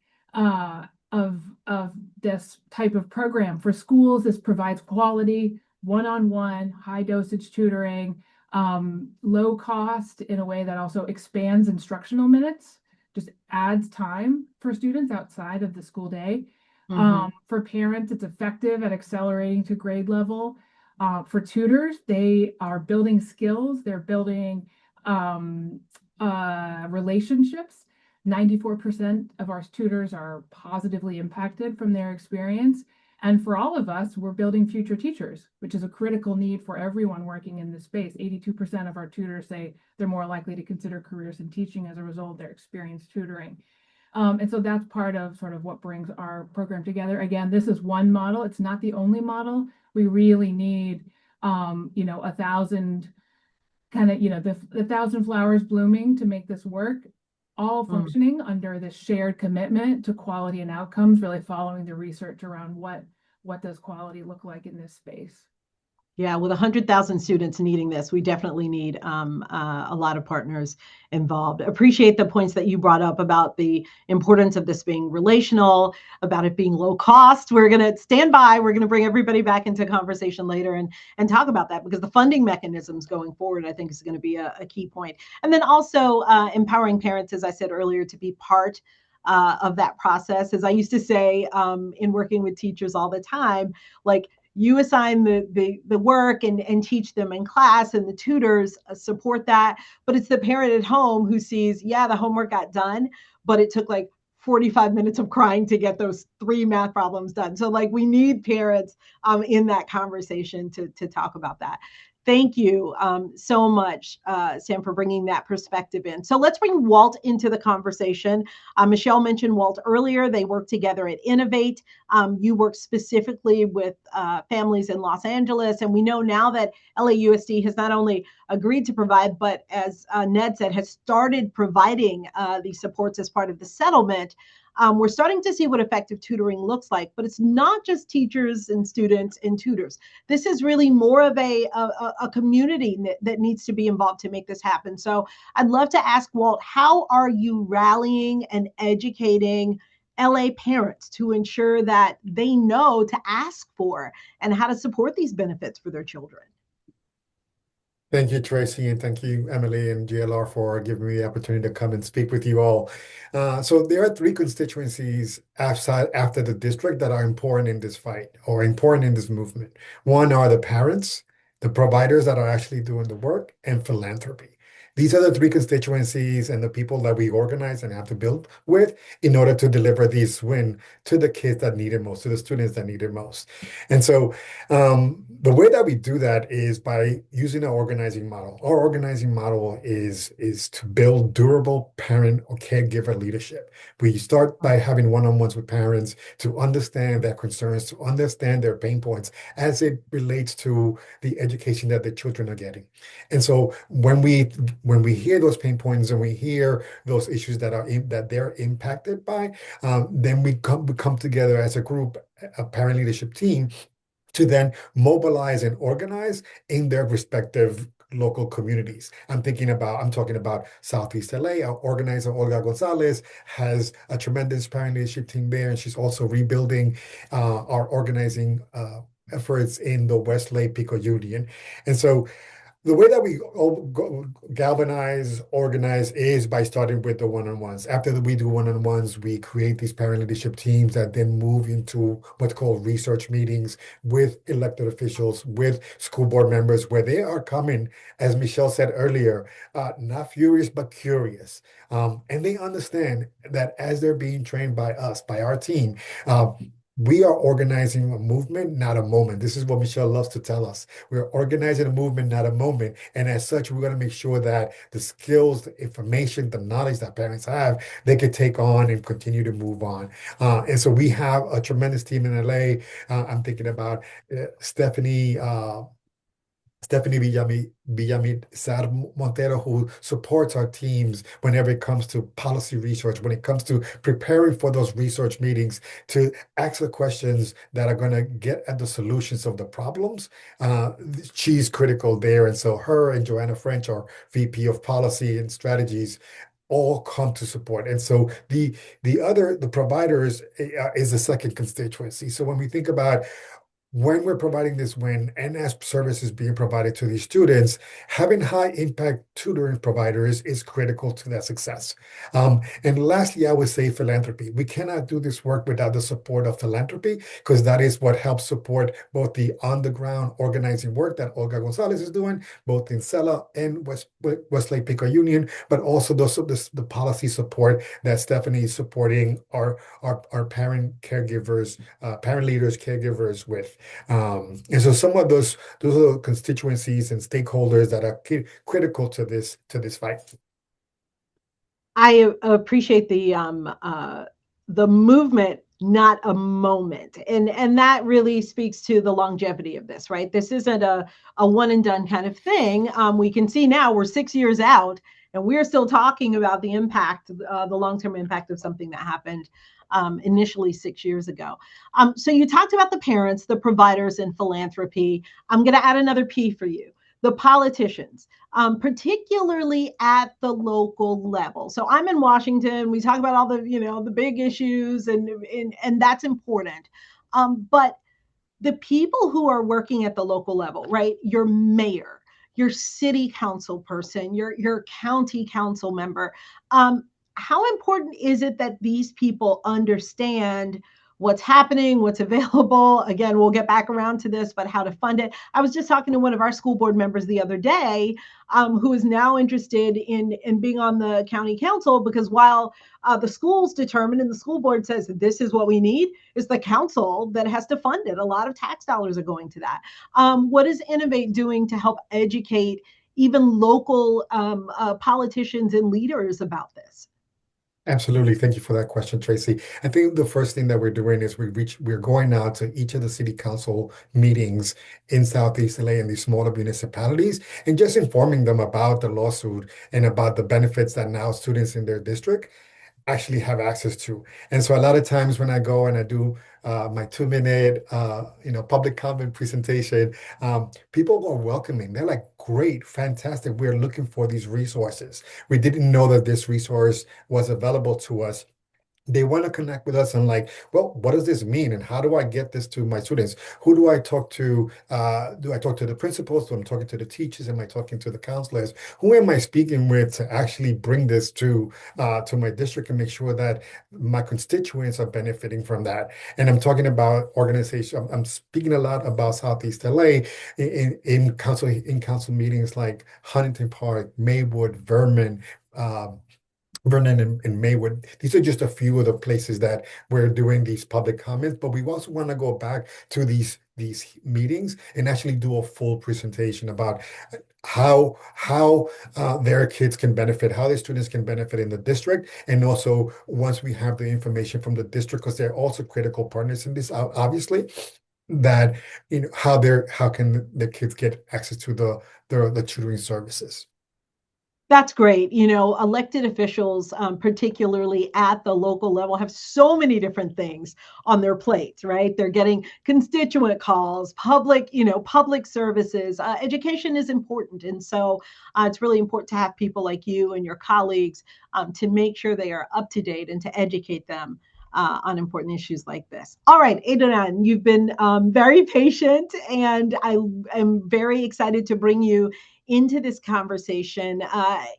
of this type of program. For schools, this provides quality, one-on-one, high dosage tutoring, low cost in a way that also expands instructional minutes, just adds time for students outside of the school day. For parents, it's effective at accelerating to grade level. For tutors, they are building skills, they're building relationships. 94% of our tutors are positively impacted from their experience. And for all of us, we're building future teachers, which is a critical need for everyone working in this space. 82% of our tutors say they're more likely to consider careers in teaching as a result of their experience tutoring. And so that's part of sort of what brings our program together. Again, this is one model. It's not the only model. We really need, 1,000 kind of, the 1,000 flowers blooming to make this work, all functioning under this shared commitment to quality and outcomes, really following the research around what does quality look like in this space. Yeah, with 100,000 students needing this, we definitely need a lot of partners involved. Appreciate the points that you brought up about the importance of this being relational, about it being low cost. We're going to stand by. We're going to bring everybody back into conversation later and talk about that, because the funding mechanisms going forward, I think, is going to be a key point. And then also empowering parents, as I said earlier, to be part of that process. As I used to say in working with teachers all the time, like, you assign the work and teach them in class, and the tutors support that. But it's the parent at home who sees, yeah, the homework got done, but it took like 45 minutes of crying to get those 3 math problems done. So like, we need parents in that conversation to talk about that. Thank you so much, Sam, for bringing that perspective in. So let's bring Walt into the conversation. Michelle mentioned Walt earlier. They work together at Innovate. You work specifically with families in Los Angeles. And we know now that LAUSD has not only agreed to provide, but as Ned said, has started providing these supports as part of the settlement. We're starting to see what effective tutoring looks like, but it's not just teachers and students and tutors. This is really more of a community that needs to be involved to make this happen. So I'd love to ask Walt, how are you rallying and educating LA parents to ensure that they know to ask for and how to support these benefits for their children? Thank you, Tracy, and thank you, Emily and GLR, for giving me the opportunity to come and speak with you all. So there are 3 constituencies after the district that are important in this fight, or important in this movement. One are the parents, the providers that are actually doing the work, and philanthropy. These are the 3 constituencies and the people that we organize and have to build with in order to deliver this win to the kids that need it most, to the students that need it most. And so the way that we do that is by using an organizing model. Our organizing model is to build durable parent or caregiver leadership. We start by having one-on-ones with parents to understand their concerns, to understand their pain points as it relates to the education that the children are getting. And so when we hear those pain points and we hear those issues that they're impacted by, then we come together as a group, a parent leadership team, to then mobilize and organize in their respective local communities. I'm talking about Southeast LA. Our organizer, Olga Gonzalez, has a tremendous parent leadership team there, and she's also rebuilding our organizing efforts in the Westlake Pico Union. And so The way that we galvanize, organize is by starting with the one-on-ones. After we do one-on-ones, we create these parent leadership teams that then move into what's called research meetings with elected officials, with school board members, where they are coming, as Michelle said earlier, not furious, but curious. And they understand that as they're being trained by us, by our team, we are organizing a movement, not a moment. This is what Michelle loves to tell us. We're organizing a movement, not a moment. And as such, we're going to make sure that the skills, the information, the knowledge that parents have, they can take on and continue to move on. And so we have a tremendous team in LA. I'm thinking about Stephanie. Stephanie Villamid Sar Montero, who supports our teams whenever it comes to policy research, when it comes to preparing for those research meetings to ask the questions that are going to get at the solutions of the problems. She's critical there. And so her and Joanna French, our VP of Policy and Strategies, all come to support. And so the providers is the second constituency. So when we think about when we're providing this win and as services being provided to these students, having high impact tutoring providers is critical to that success. And lastly, I would say philanthropy. We cannot do this work without the support of philanthropy, because that is what helps support both the on the ground organizing work that Olga Gonzalez is doing, both in CELA and Westlake Pico Union, but also the policy support that Stephanie is supporting our parent caregivers, parent leaders, caregivers with. And so some of those are constituencies and stakeholders that are critical to this fight. I appreciate the movement, not a moment, and that really speaks to the longevity of this, right? This isn't a one and done kind of thing. We can see now we're 6 years out, and we're still talking about the impact, the long-term impact of something that happened initially 6 years ago. So you talked about the parents, the providers, and philanthropy. I'm going to add another P for you: the politicians, particularly at the local level. So I'm in Washington. We talk about all the big issues, and that's important. But the people who are working at the local level, right? Your mayor, your city council person, your county council member. How important is it that these people understand what's happening, what's available? Again, we'll get back around to this, but how to fund it. I was just talking to one of our school board members the other day, who is now interested in being on the county council, because while the schools determine and the school board says this is what we need, it's the council that has to fund it. A lot of tax dollars are going to that. What is Innovate doing to help educate even local politicians and leaders about this? Absolutely. Thank you for that question, Tracy. I think the first thing that we're doing is we're going out to each of the city council meetings in Southeast LA and these smaller municipalities and just informing them about the lawsuit and about the benefits that now students in their district actually have access to. And so a lot of times when I go and I do my 2-minute public comment presentation, people are welcoming. They're like, great, fantastic. We're looking for these resources. We didn't know that this resource was available to us. They want to connect with us and like, well, what does this mean? And how do I get this to my students? Who do I talk to? Do I talk to the principals? Do I talking to the teachers? Am I talking to the counselors? Who am I speaking with to actually bring this to my district and make sure that my constituents are benefiting from that? And I'm talking about organization. I'm speaking a lot about Southeast LA in council meetings like Huntington Park, Maywood, Vernon and Maywood. These are just a few of the places that we're doing these public comments, but we also want to go back to these meetings and actually do a full presentation about how their kids can benefit, how their students can benefit in the district, and also once we have the information from the district, because they're also critical partners in this, obviously, that how can the kids get access to the tutoring services. That's great. Elected officials, particularly at the local level, have so many different things on their plates, right? They're getting constituent calls, public services. Education is important. And so it's really important to have people like you and your colleagues to make sure they are up to date and to educate them on important issues like this. All right, Adnan, you've been very patient, and I am very excited to bring you into this conversation.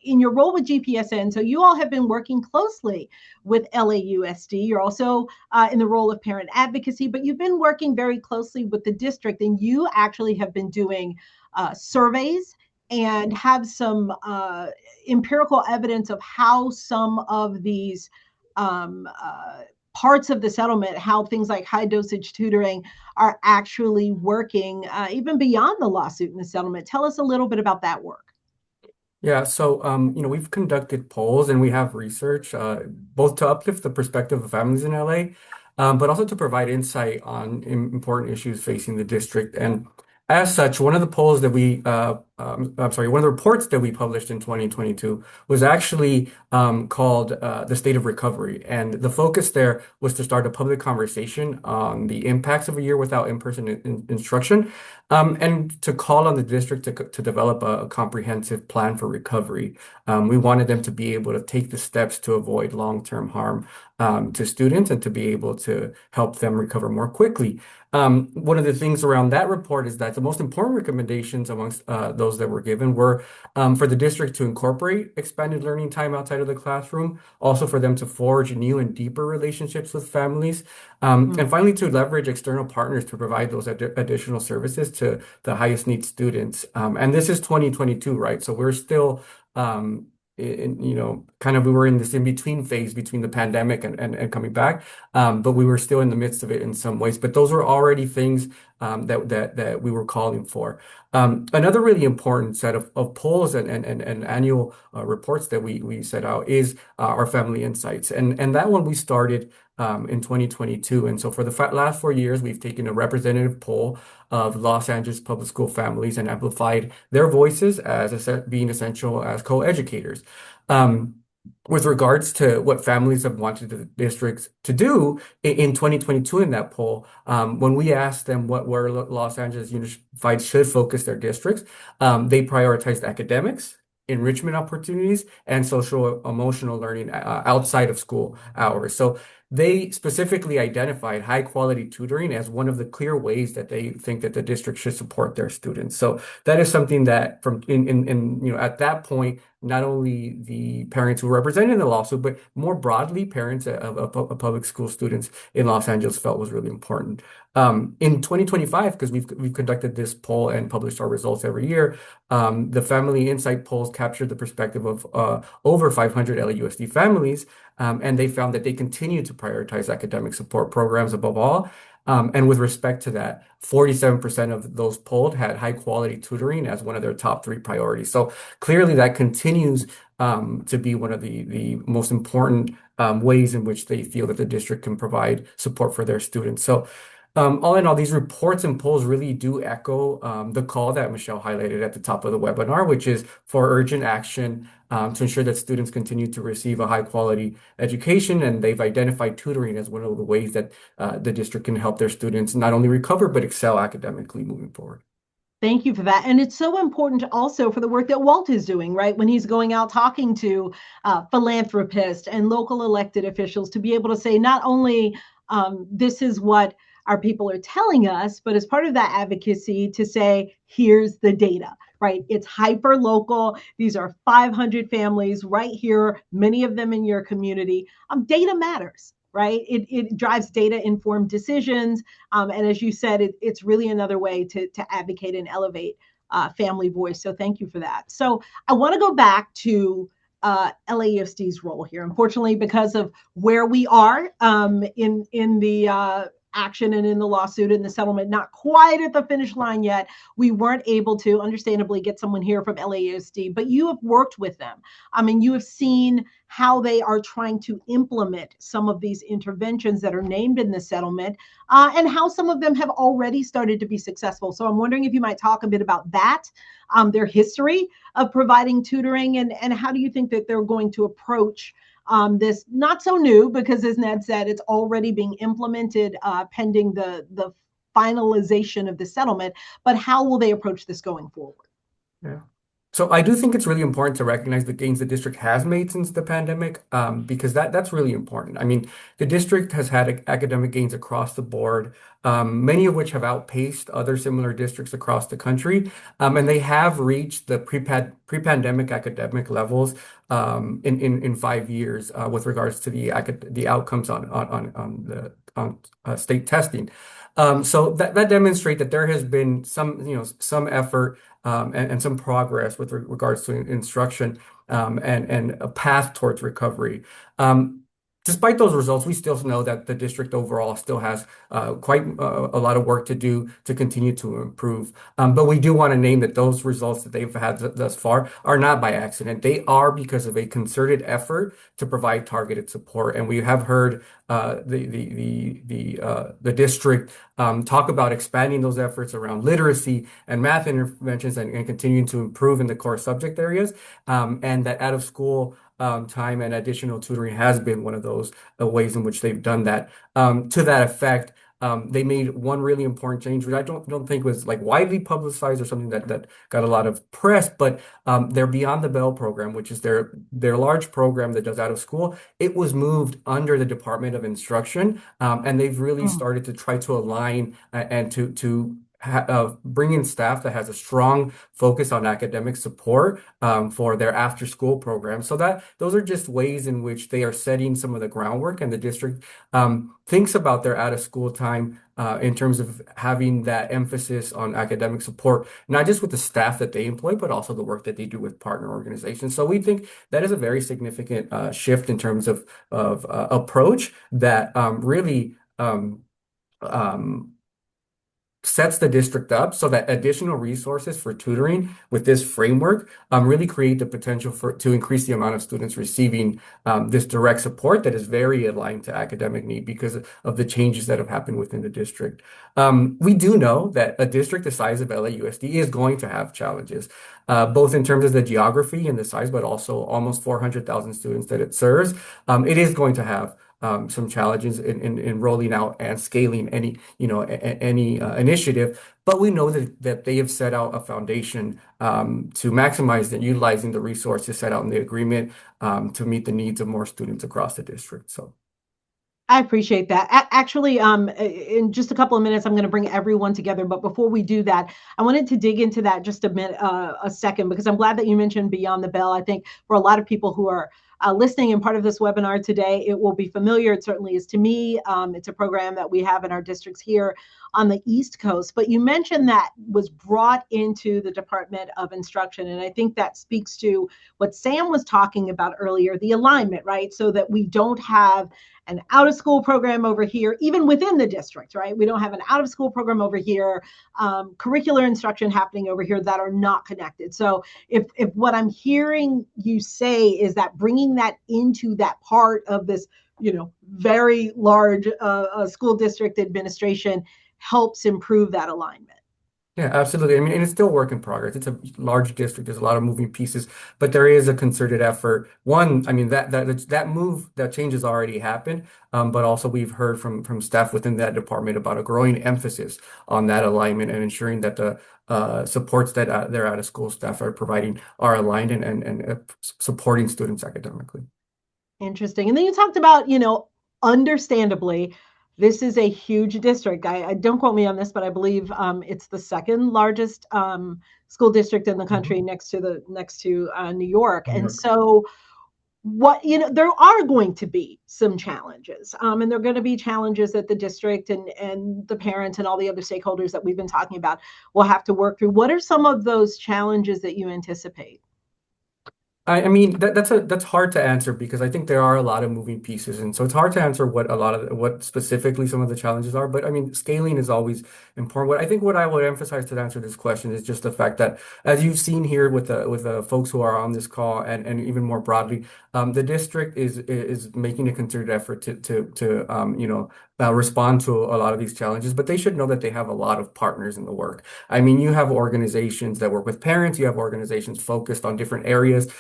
In your role with GPSN, so you all have been working closely with LAUSD. You're also in the role of parent advocacy, but you've been working very closely with the district, and you actually have been doing surveys and have some empirical evidence of how some of these parts of the settlement, how things like high dosage tutoring are actually working even beyond the lawsuit and the settlement. Tell us a little bit about that work. Yeah, so we've conducted polls and we have research, both to uplift the perspective of families in LA, but also to provide insight on important issues facing the district. And as such, one of the polls that one of the reports that we published in 2022 was actually called The State of Recovery. And the focus there was to start a public conversation on the impacts of a year without in-person instruction, and to call on the district to develop a comprehensive plan for recovery. We wanted them to be able to take the steps to avoid long-term harm to students and to be able to help them recover more quickly. One of the things around that report is that the most important recommendations amongst those that were given were for the district to incorporate expanded learning time outside of the classroom, also for them to forge new and deeper relationships with families, and finally to leverage external partners to provide those additional services to the highest need students. And this is 2022, right? So we're still we were in this in-between phase between the pandemic and coming back. But we were still in the midst of it in some ways. But those were already things that we were calling for. Another really important set of polls and annual reports that we set out is our Family Insights. And that one we started in 2022. And so for the last 4 years, we've taken a representative poll of Los Angeles public school families and amplified their voices as being essential as co-educators. With regards to what families have wanted the districts to do in 2022 in that poll, when we asked them where Los Angeles Unified should focus their districts, they prioritized academics, enrichment opportunities, and social emotional learning outside of school hours. So they specifically identified high quality tutoring as one of the clear ways that they think that the district should support their students. So that is something that at that point, not only the parents who represented the lawsuit, but more broadly, parents of public school students in Los Angeles felt was really important. In 2025, because we've conducted this poll and published our results every year, the Family Insight polls captured the perspective of over 500 LAUSD families, and they found that they continue to prioritize academic support programs above all. And with respect to that, 47% of those polled had high quality tutoring as one of their top 3 priorities. So clearly that continues to be one of the most important ways in which they feel that the district can provide support for their students. So all in all, these reports and polls really do echo the call that Michelle highlighted at the top of the webinar, which is for urgent action to ensure that students continue to receive a high quality education. And they've identified tutoring as one of the ways that the district can help their students not only recover, but excel academically moving forward. Thank you for that. And it's so important also for the work that Walt is doing, right? When he's going out talking to philanthropists and local elected officials to be able to say, not only this is what our people are telling us, but as part of that advocacy to say, here's the data, right? It's hyper local. These are 500 families right here, many of them in your community. Data matters, right? It drives data informed decisions. And as you said, it's really another way to advocate and elevate family voice. So thank you for that. So I want to go back to LAUSD's role here. Unfortunately, because of where we are in the action and in the lawsuit and the settlement, not quite at the finish line yet, we weren't able to understandably get someone here from LAUSD, but you have worked with them. I mean, you have seen how they are trying to implement some of these interventions that are named in the settlement, and how some of them have already started to be successful. So I'm wondering if you might talk a bit about that, their history of providing tutoring, and how do you think that they're going to approach this not so new, because as Ned said, it's already being implemented pending the finalization of the settlement, but how will they approach this going forward? Yeah. So I do think it's really important to recognize the gains the district has made since the pandemic, because that's really important. I mean, the district has had academic gains across the board, many of which have outpaced other similar districts across the country, and they have reached the pre-pandemic academic levels in 5 years with regards to the outcomes on state testing. So that demonstrates that there has been some effort and some progress with regards to instruction and a path towards recovery. Despite those results, we still know that the district overall still has quite a lot of work to do to continue to improve. But we do want to name that those results that they've had thus far are not by accident. They are because of a concerted effort to provide targeted support. And we have heard the district talk about expanding those efforts around literacy and math interventions and continuing to improve in the core subject areas. And that out of school time and additional tutoring has been one of those ways in which they've done that. To that effect, they made one really important change, which I don't think was like widely publicized or something that got a lot of press, but their Beyond the Bell program, which is their large program that does out of school, it was moved under the Department of Instruction, and they've really Mm. started to try to align and to bring in staff that has a strong focus on academic support for their after school program. So that those are just ways in which they are setting some of the groundwork, and the district thinks about their out of school time in terms of having that emphasis on academic support, not just with the staff that they employ, but also the work that they do with partner organizations. So we think that is a very significant shift in terms of approach that really um, sets the district up so that additional resources for tutoring with this framework really create the potential to increase the amount of students receiving this direct support that is very aligned to academic need because of the changes that have happened within the district. We do know that a district the size of LAUSD is going to have challenges, both in terms of the geography and the size, but also almost 400,000 students that it serves. It is going to have some challenges in rolling out and scaling any initiative, but we know that they have set out a foundation to maximize and utilizing the resources set out in the agreement to meet the needs of more students across the district. So. I appreciate that. Actually, in just a couple of minutes, I'm going to bring everyone together. But before we do that, I wanted to dig into that just a second, because I'm glad that you mentioned Beyond the Bell. I think for a lot of people who are listening and part of this webinar today, it will be familiar. It certainly is to me. It's a program that we have in our districts here on the East Coast. But you mentioned that was brought into the Department of Instruction. And I think that speaks to what Sam was talking about earlier, the alignment, right? So that we don't have an out of school program over here, even within the district, right? We don't have an out of school program over here, curricular instruction happening over here that are not connected. So if what I'm hearing you say is that bringing that into that part of this, very large school district administration helps improve that alignment. Yeah, absolutely. I mean, and it's still a work in progress. It's a large district. There's a lot of moving pieces, but there is a concerted effort. One, I mean, that change has already happened, but also we've heard from staff within that department about a growing emphasis on that alignment and ensuring that the supports that their out of school staff are providing are aligned and supporting students academically. Interesting. And then you talked about, understandably, this is a huge district. I don't quote me on this, but I believe it's the second largest school district in the country, next to New York. New And York. so there are going to be some challenges, and there are going to be challenges that the district and the parents and all the other stakeholders that we've been talking about will have to work through. What are some of those challenges that you anticipate? I mean that's hard to answer because I think there are a lot of moving pieces, and so it's hard to answer what specifically some of the challenges are. But I mean, scaling is always important. What I would emphasize to answer this question is just the fact that, as you've seen here with the folks who are on this call, and even more broadly, the district is making a concerted effort to respond to a lot of these challenges. But they should know that they have a lot of partners in the work. I mean, you have organizations that work with parents, you have organizations focused on different areas.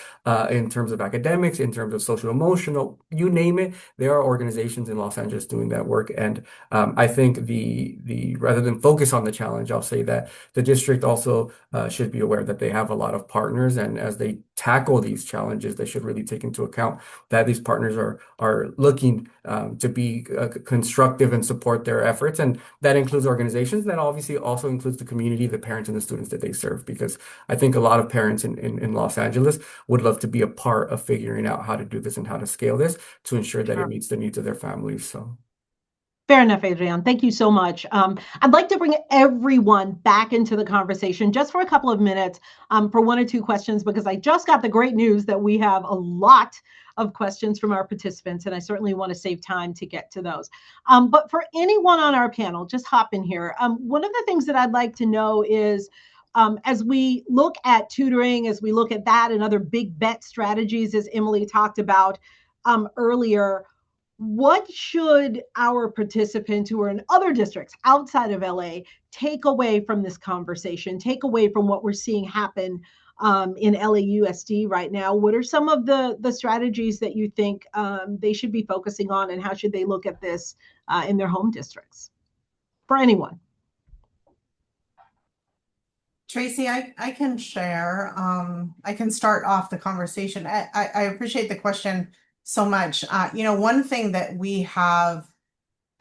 in terms of academics, in terms of social emotional, you name it. There are organizations in Los Angeles doing that work. And I think the rather than focus on the challenge, I'll say that the district also should be aware that they have a lot of partners, and as they tackle these challenges, they should really take into account that these partners are looking to be constructive and support their efforts, and that includes organizations. That obviously also includes the community, the parents, and the students that they serve. Because I think a lot of parents in Los Angeles would love to be a part of figuring out how to do this and how to scale this to ensure that it Sure. meets the needs of their families. So. Fair enough, Adrienne. Thank you so much. I'd like to bring everyone back into the conversation just for a couple of minutes for one or two questions, because I just got the great news that we have a lot of questions from our participants, and I certainly want to save time to get to those. But for anyone on our panel, just hop in here. One of the things that I'd like to know is, as we look at tutoring, as we look at that and other big bet strategies, as Emily talked about earlier, what should our participants who are in other districts outside of LA take away from this conversation, take away from what we're seeing happen in LAUSD right now? What are some of the strategies that you think they should be focusing on, and how should they look at this in their home districts? For anyone. Tracy, I can share. I can start off the conversation. I appreciate the question so much. One thing that we have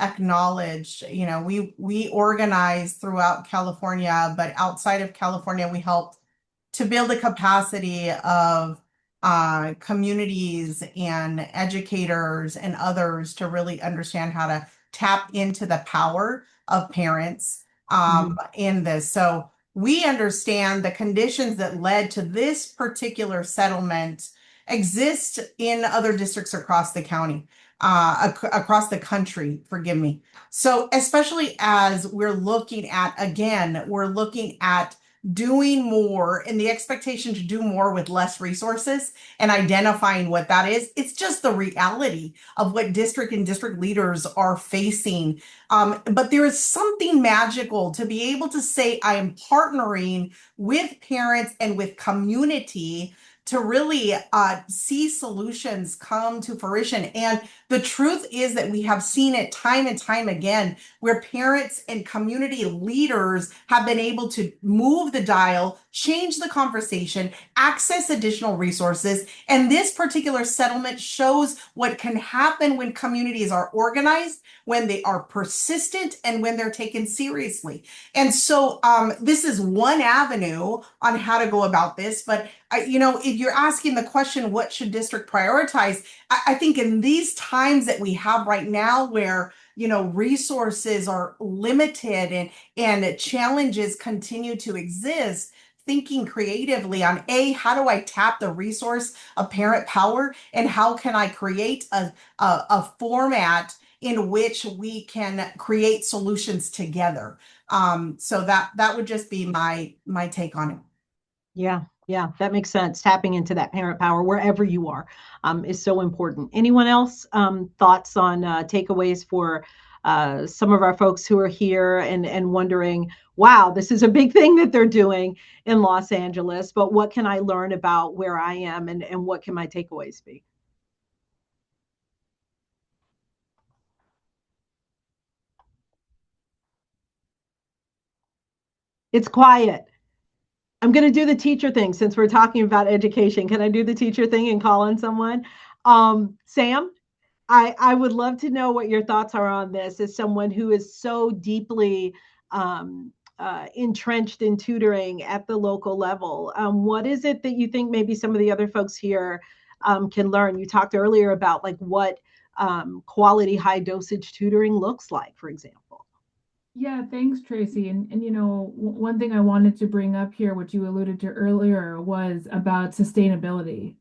acknowledged, we organize throughout California, but outside of California, we help to build a capacity of communities and educators and others to really understand how to tap into the power of parents in this. So we understand the conditions that led to this particular settlement exist in other districts across the county, across the country, forgive me. So especially as we're looking at doing more, and the expectation to do more with less resources, and identifying what that is. It's just the reality of what district and district leaders are facing. But there is something magical to be able to say, I am partnering with parents and with community to really see solutions come to fruition. And the truth is that we have seen it time and time again, where parents and community leaders have been able to move the dial, change the conversation, access additional resources. And this particular settlement shows what can happen when communities are organized, when they are persistent, and when they're taken seriously. And so this is one avenue on how to go about this. But if you're asking the question, what should district prioritize? I think in these times that we have right now, where resources are limited and challenges continue to exist, thinking creatively on how do I tap the resource of parent power, and how can I create a format in which we can create solutions together. So that would just be my take on it. Yeah, that makes sense. Tapping into that parent power wherever you are is so important. Anyone else thoughts on takeaways for some of our folks who are here and wondering, wow, this is a big thing that they're doing in Los Angeles, but what can I learn about where I am, and what can my takeaways be? It's quiet. I'm going to do the teacher thing since we're talking about education. Can I do the teacher thing and call on someone? Sam, I would love to know what your thoughts are on this as someone who is so deeply entrenched in tutoring at the local level. What is it that you think maybe some of the other folks here can learn? You talked earlier about like what quality high dosage tutoring looks like, for example. Yeah, thanks, Tracy. And one thing I wanted to bring up here, which you alluded to earlier, was about sustainability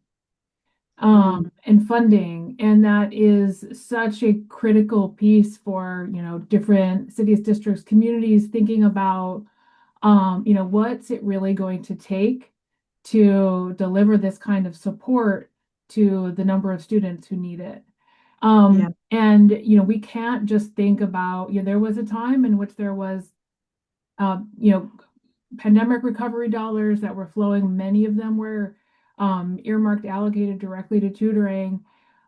and funding. And that is such a critical piece for, different cities, districts, communities thinking about, what's it really going to take to deliver this kind of support to the number of students who need it. And, we can't just think about, there was a time in which there was, pandemic recovery dollars that were flowing. Many of them were earmarked, allocated directly to tutoring.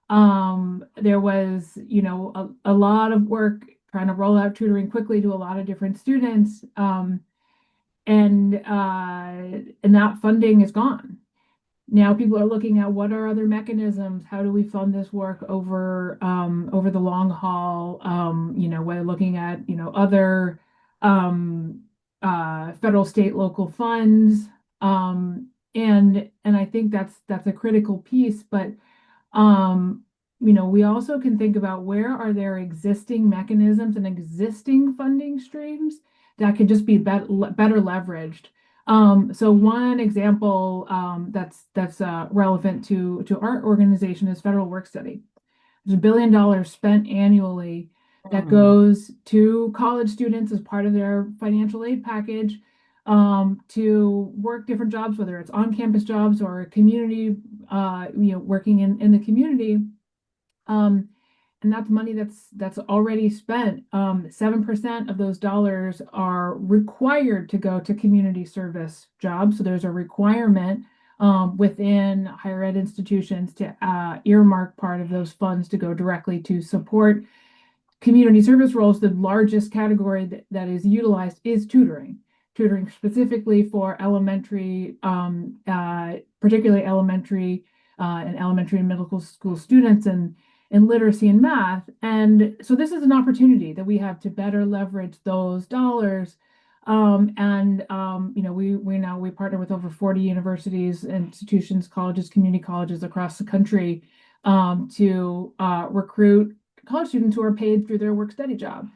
There was, a lot of work trying to roll out tutoring quickly to a lot of different students. And that funding is gone. Now people are looking at what are other mechanisms? How do we fund this work over the long haul? We're looking at other um, federal, state, local funds, and I think that's a critical piece. But um, we also can think about where are there existing mechanisms and existing funding streams that could just be better leveraged. So one example that's relevant to our organization is federal work study. There's $1 billion spent annually that goes to college students as part of their financial aid package to work different jobs, whether it's on-campus jobs or community, working in the community. Um, and that's money that's already spent. 7% of those dollars are required to go to community service jobs. So there's a requirement within higher ed institutions to earmark part of those funds to go directly to support community service roles. The largest category that is utilized is tutoring specifically for elementary, particularly elementary and elementary and middle school students and in literacy and math. And so this is an opportunity that we have to better leverage those dollars. We partner with over 40 universities, institutions, colleges, community colleges across the country to recruit college students who are paid through their work study job.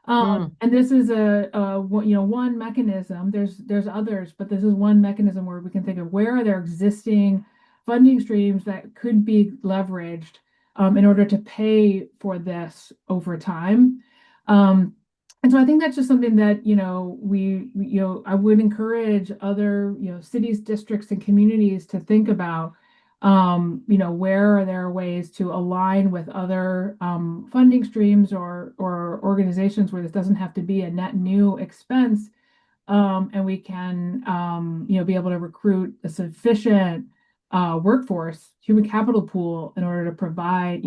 And this is one mechanism. There's others, but this is one mechanism where we can think of where are there existing funding streams that could be leveraged in order to pay for this over time. And so I think that's just something that, I would encourage other, cities, districts, and communities to think about. Where are there ways to align with other funding streams or organizations where this doesn't have to be a net new expense, and we can, be able to recruit a sufficient workforce, human capital pool in order to provide,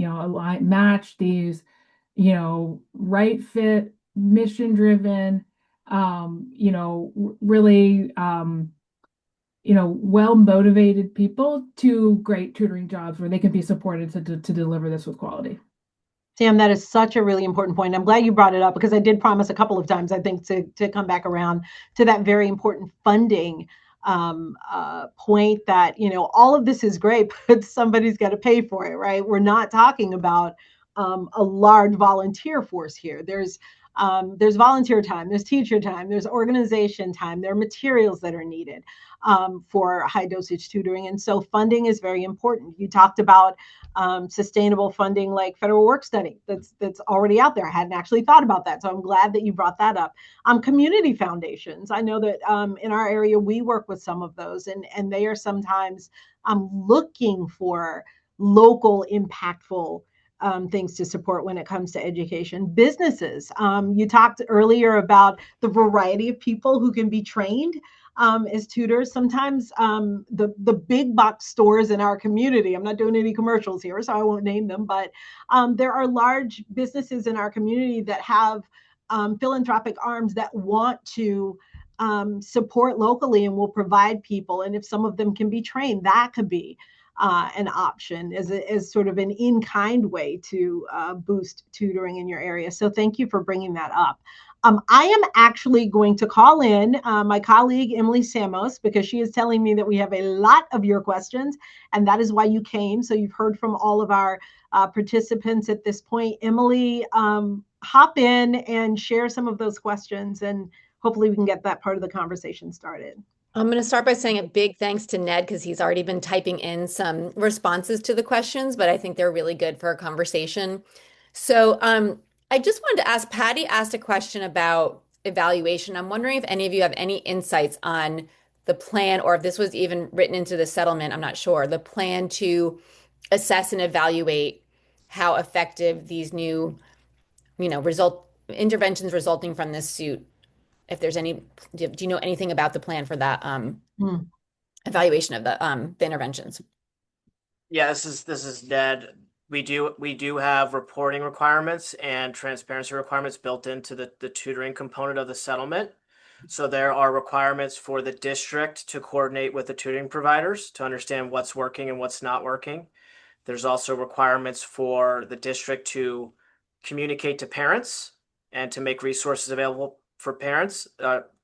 match these, right fit, mission driven, really, well motivated people to great tutoring jobs where they can be supported to deliver this with quality. Sam, that is such a really important point. I'm glad you brought it up because I did promise a couple of times, I think, to come back around to that very important funding point that, all of this is great, but somebody's got to pay for it, right? We're not talking about a large volunteer force here. There's volunteer time, there's teacher time, there's organization time, there are materials that are needed for high dosage tutoring. And so funding is very important. You talked about sustainable funding like federal work study that's already out there. I hadn't actually thought about that. So I'm glad that you brought that up. Community foundations. I know that in our area, we work with some of those and they are sometimes looking for local impactful things to support when it comes to education. Businesses. You talked earlier about the variety of people who can be trained as tutors. Sometimes the big box stores in our community, I'm not doing any commercials here, so I won't name them, but there are large businesses in our community that have philanthropic arms that want to support locally and will provide people. And if some of them can be trained, that could be an option as sort of an in-kind way to boost tutoring in your area. So thank you for bringing that up. I am actually going to call in my colleague, Emily Samos, because she is telling me that we have a lot of your questions, and that is why you came. So you've heard from all of our participants at this point. Emily, hop in and share some of those questions, and hopefully we can get that part of the conversation started. I'm going to start by saying a big thanks to Ned because he's already been typing in some responses to the questions, but I think they're really good for a conversation. So I just wanted to ask, Patty asked a question about evaluation. I'm wondering if any of you have any insights on the plan or if this was even written into the settlement. I'm not sure. The plan to assess and evaluate how effective these new, interventions resulting from this suit, if there's any, do you know anything about the plan for that? evaluation of the interventions. Yeah, this is Ned. We do have reporting requirements and transparency requirements built into the tutoring component of the settlement. So there are requirements for the district to coordinate with the tutoring providers to understand what's working and what's not working. There's also requirements for the district to communicate to parents and to make resources available for parents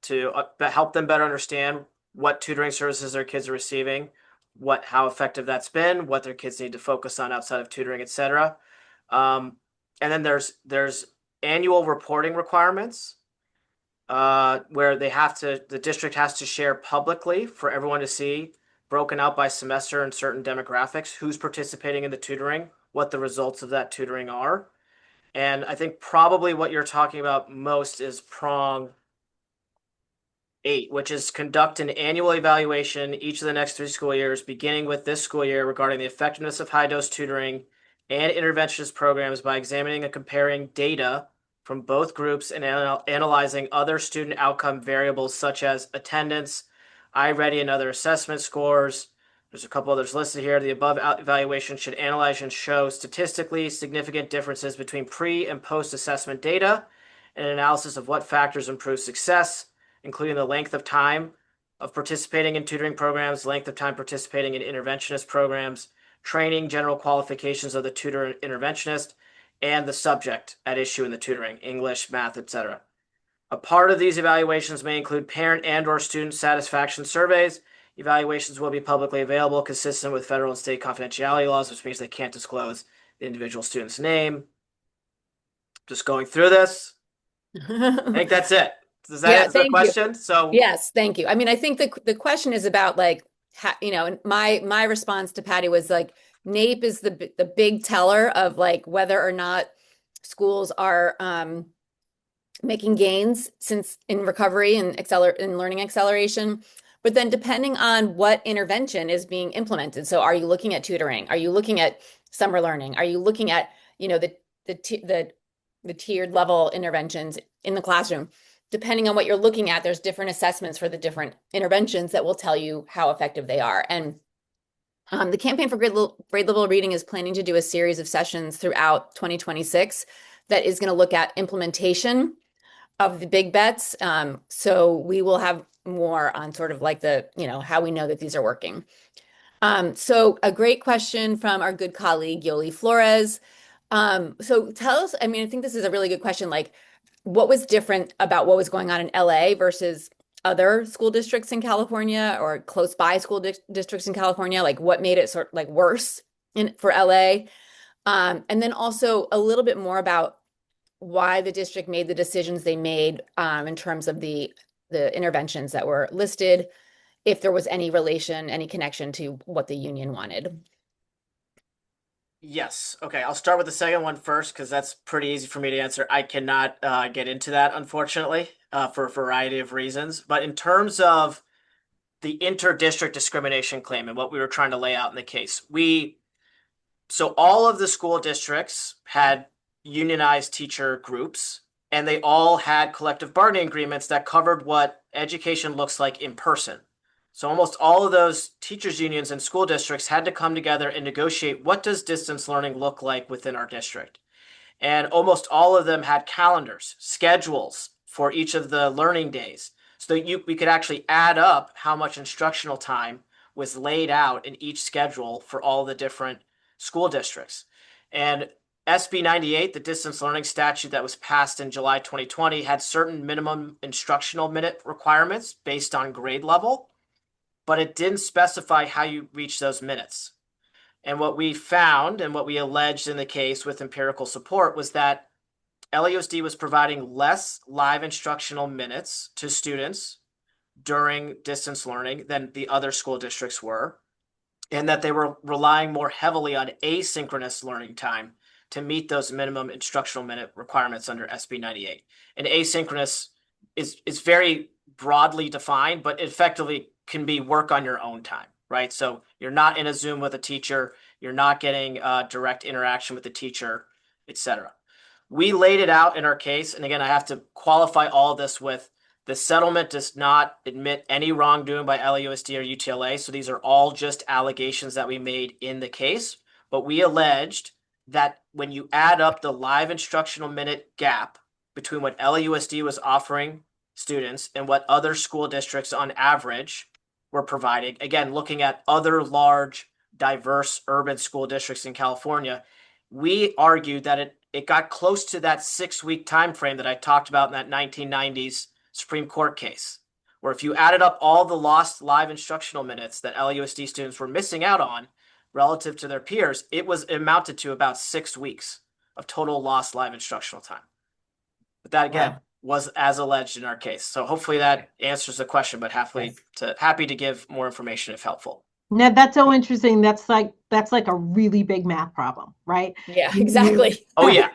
to help them better understand what tutoring services their kids are receiving, how effective that's been, what their kids need to focus on outside of tutoring, etc. And then there's annual reporting requirements where the district has to share publicly for everyone to see, broken out by semester and certain demographics, who's participating in the tutoring, what the results of that tutoring are. And I think probably what you're talking about most is prong 8, which is conduct an annual evaluation each of the next 3 school years, beginning with this school year, regarding the effectiveness of high dose tutoring and interventionist programs by examining and comparing data from both groups and analyzing other student outcome variables such as attendance, iReady, and other assessment scores. There's a couple others listed here. The above evaluation should analyze and show statistically significant differences between pre and post assessment data and an analysis of what factors improve success, including the length of time of participating in tutoring programs, length of time participating in interventionist programs, training, general qualifications of the tutor interventionist, and the subject at issue in the tutoring, English, math, etc. A part of these evaluations may include parent and/or student satisfaction surveys. Evaluations will be publicly available, consistent with federal and state confidentiality laws, which means they can't disclose the individual student's name. Just going through this. I think that's it. Does that Yeah, answer the thank you. question? So Yes, thank you. I mean, I think the question is about like and my response to Patty was like NAEP is the big teller of like whether or not schools are making gains since in recovery and in learning acceleration. But then depending on what intervention is being implemented. So are you looking at tutoring? Are you looking at summer learning? Are you looking at, the tiered level interventions in the classroom? Depending on what you're looking at, there's different assessments for the different interventions that will tell you how effective they are. And the Campaign for Grade Level Reading is planning to do a series of sessions throughout 2026 that is going to look at implementation of the big bets. So we will have more on sort of like how we know that these are working. So a great question from our good colleague, Yoli Flores. So tell us, I mean, I think this is a really good question. Like, what was different about what was going on in LA versus other school districts in California or close by school districts in California? Like, what made it sort of like worse for LA? And then also a little bit more about why the district made the decisions they made in terms of the interventions that were listed, if there was any relation, any connection to what the union wanted. yes. Okay, I'll start with the second one first because that's pretty easy for me to answer. I cannot get into that, unfortunately, for a variety of reasons. But in terms of the inter-district discrimination claim and what we were trying to lay out in the case, so all of the school districts had unionized teacher groups, and they all had collective bargaining agreements that covered what education looks like in person. So almost all of those teachers unions and school districts had to come together and negotiate, what does distance learning look like within our district? And almost all of them had calendars, schedules for each of the learning days. So we could actually add up how much instructional time was laid out in each schedule for all the different school districts. And SB 98, the distance learning statute that was passed in July 2020, had certain minimum instructional minute requirements based on grade level, but it didn't specify how you reach those minutes. And what we found and what we alleged in the case with empirical support was that LAUSD was providing less live instructional minutes to students during distance learning than the other school districts were, and that they were relying more heavily on asynchronous learning time to meet those minimum instructional minute requirements under SB 98. And asynchronous is very broadly defined, but effectively can be work on your own time, right? So you're not in a Zoom with a teacher, you're not getting direct interaction with the teacher, etc. We laid it out in our case, and again, I have to qualify all of this with The settlement does not admit any wrongdoing by LAUSD or UTLA, so these are all just allegations that we made in the case. But we alleged that when you add up the live instructional minute gap between what LAUSD was offering students and what other school districts on average were providing, again, looking at other large, diverse urban school districts in California, we argued that it got close to that 6-week time frame that I talked about in that 1990s Supreme Court case, where if you added up all the lost live instructional minutes that LAUSD students were missing out on relative to their peers, it amounted to about 6 weeks of total lost live instructional time. But that again Wow. was as alleged in our case. So hopefully that answers the question, but happy to give more information if helpful. Ned, that's so interesting. That's like a really big math problem, right? Yeah, exactly. Oh yeah.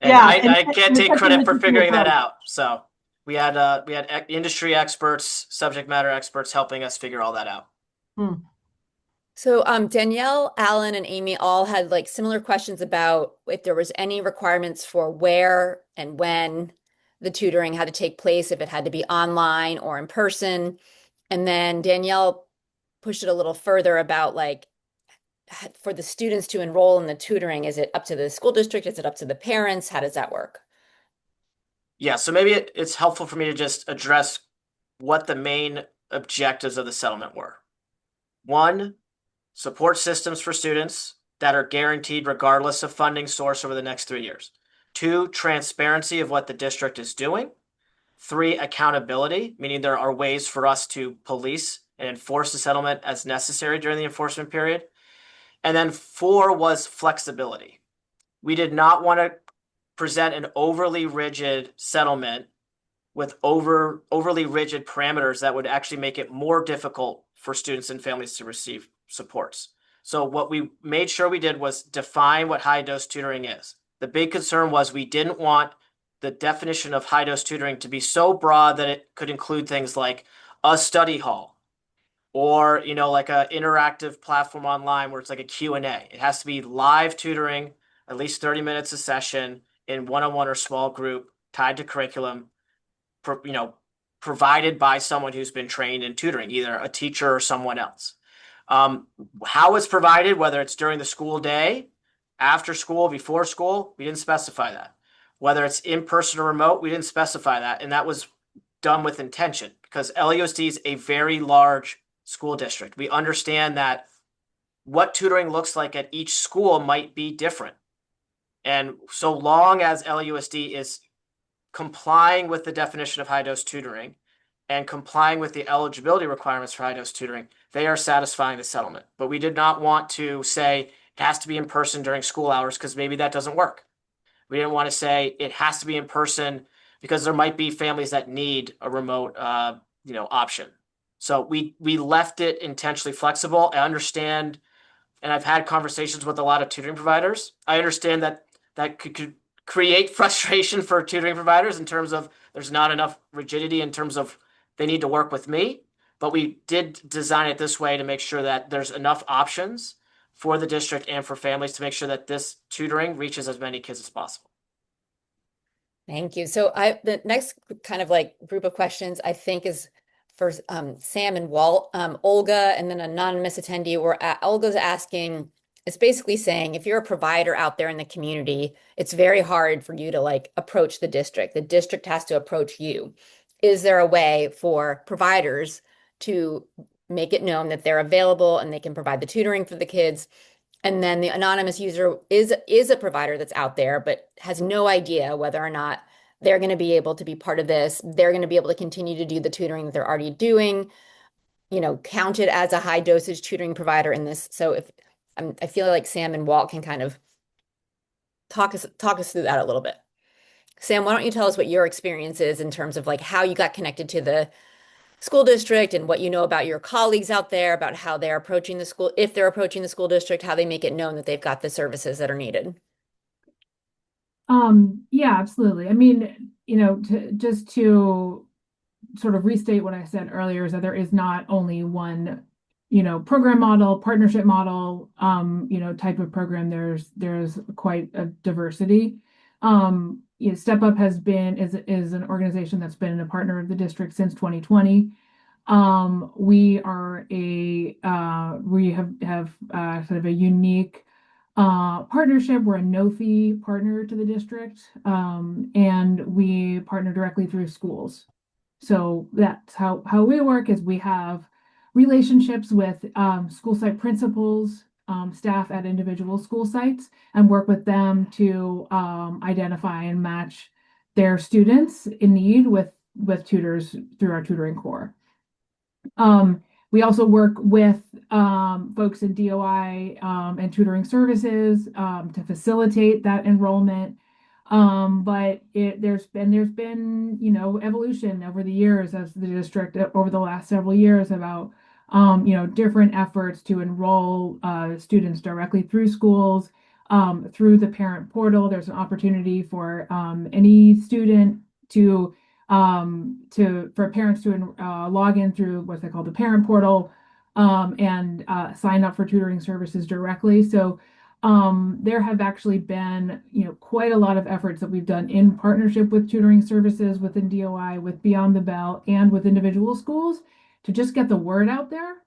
And Yeah, I can't and it's take such a credit for logistical figuring that approach. out. So we had industry experts, subject matter experts helping us figure all that out. Hmm. So Danielle, Alan, and Amy all had like similar questions about if there was any requirements for where and when the tutoring had to take place, if it had to be online or in person. And then Danielle pushed it a little further about like for the students to enroll in the tutoring, is it up to the school district? Is it up to the parents? How does that work? Yeah, so maybe it's helpful for me to just address what the main objectives of the settlement were. One, support systems for students that are guaranteed regardless of funding source over the next 3 years. Two, transparency of what the district is doing. Three, accountability, meaning there are ways for us to police and enforce the settlement as necessary during the enforcement period. And then four was flexibility. We did not want to present an overly rigid settlement with overly rigid parameters that would actually make it more difficult for students and families to receive supports. So what we made sure we did was define what high dose tutoring is. The big concern was we didn't want the definition of high dose tutoring to be so broad that it could include things like a study hall or like an interactive platform online where it's like a Q&A. It has to be live tutoring, at least 30 minutes a session in one-on-one or small group tied to curriculum, provided by someone who's been trained in tutoring, either a teacher or someone else. How it's provided, whether it's during the school day, after school, before school, we didn't specify that. Whether it's in person or remote, we didn't specify that. And that was done with intention because LAUSD is a very large school district. We understand that what tutoring looks like at each school might be different. And so long as LAUSD is complying with the definition of high dose tutoring and complying with the eligibility requirements for high dose tutoring, they are satisfying the settlement. But we did not want to say it has to be in person during school hours because maybe that doesn't work. We didn't want to say it has to be in person because there might be families that need a remote option. So we left it intentionally flexible. I understand, and I've had conversations with a lot of tutoring providers. I understand that could create frustration for tutoring providers in terms of there's not enough rigidity in terms of they need to work with me. But we did design it this way to make sure that there's enough options for the district and for families to make sure that this tutoring reaches as many kids as possible. Thank you. So the next kind of like group of questions I think is for Sam and Walt, Olga, and then an anonymous attendee. Olga's asking, it's basically saying if you're a provider out there in the community, it's very hard for you to like approach the district. The district has to approach you. Is there a way for providers to make it known that they're available and they can provide the tutoring for the kids? And then the anonymous user is a provider that's out there, but has no idea whether or not they're going to be able to be part of this. They're going to be able to continue to do the tutoring that they're already doing, counted as a high dosage tutoring provider in this. So I feel like Sam and Walt can kind of talk us through that a little bit. Sam, why don't you tell us what your experience is in terms of like how you got connected to the school district and what you know about your colleagues out there, about how they're approaching the school, if they're approaching the school district, how they make it known that they've got the services that are needed. Yeah, absolutely. I mean, to sort of restate what I said earlier is that there is not only one, program model, partnership model, type of program. There's quite a diversity. Step Up is an organization that's been a partner of the district since 2020. We have sort of a unique partnership. We're a no-fee partner to the district, and we partner directly through schools. So that's how we work is we have relationships with school site principals, staff at individual school sites, and work with them to identify and match their students in need with tutors through our tutoring core. We also work with folks in DOI and tutoring services to facilitate that enrollment. But there's been evolution over the years as the district over the last several years about different efforts to enroll students directly through schools through the parent portal. There's an opportunity for any student for parents to log in through what they call the parent portal and sign up for tutoring services directly. So there have actually been, quite a lot of efforts that we've done in partnership with tutoring services within DOI, with Beyond the Bell, and with individual schools to just get the word out there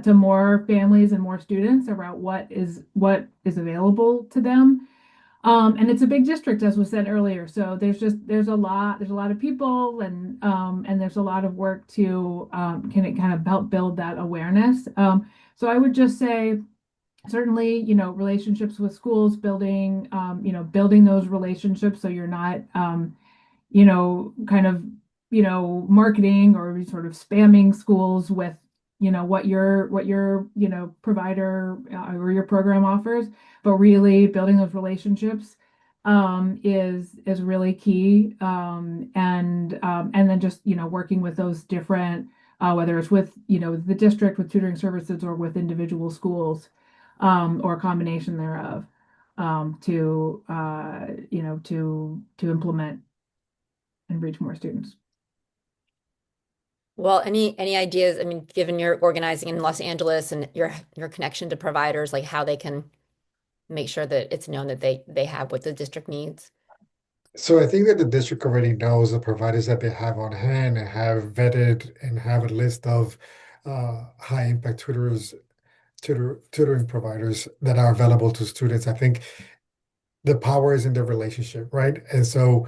to more families and more students about what is available to them. And it's a big district, as was said earlier. So there's a lot of people, and there's a lot of work to can it kind of help build that awareness. So I would just say certainly, relationships with schools, building those relationships so you're not, kind of, marketing or sort of spamming schools with, what your provider or your program offers, but really building those relationships is really key. And then just, working with those different, whether it's with, the district with tutoring services or with individual schools or a combination thereof, to implement and reach more students. Well, any ideas? I mean, given your organizing in Los Angeles and your connection to providers, like how they can make sure that it's known that they have what the district needs. So I think that the district already knows the providers that they have on hand and have vetted and have a list of high impact tutoring providers that are available to students. I think the power is in the relationship, right? And so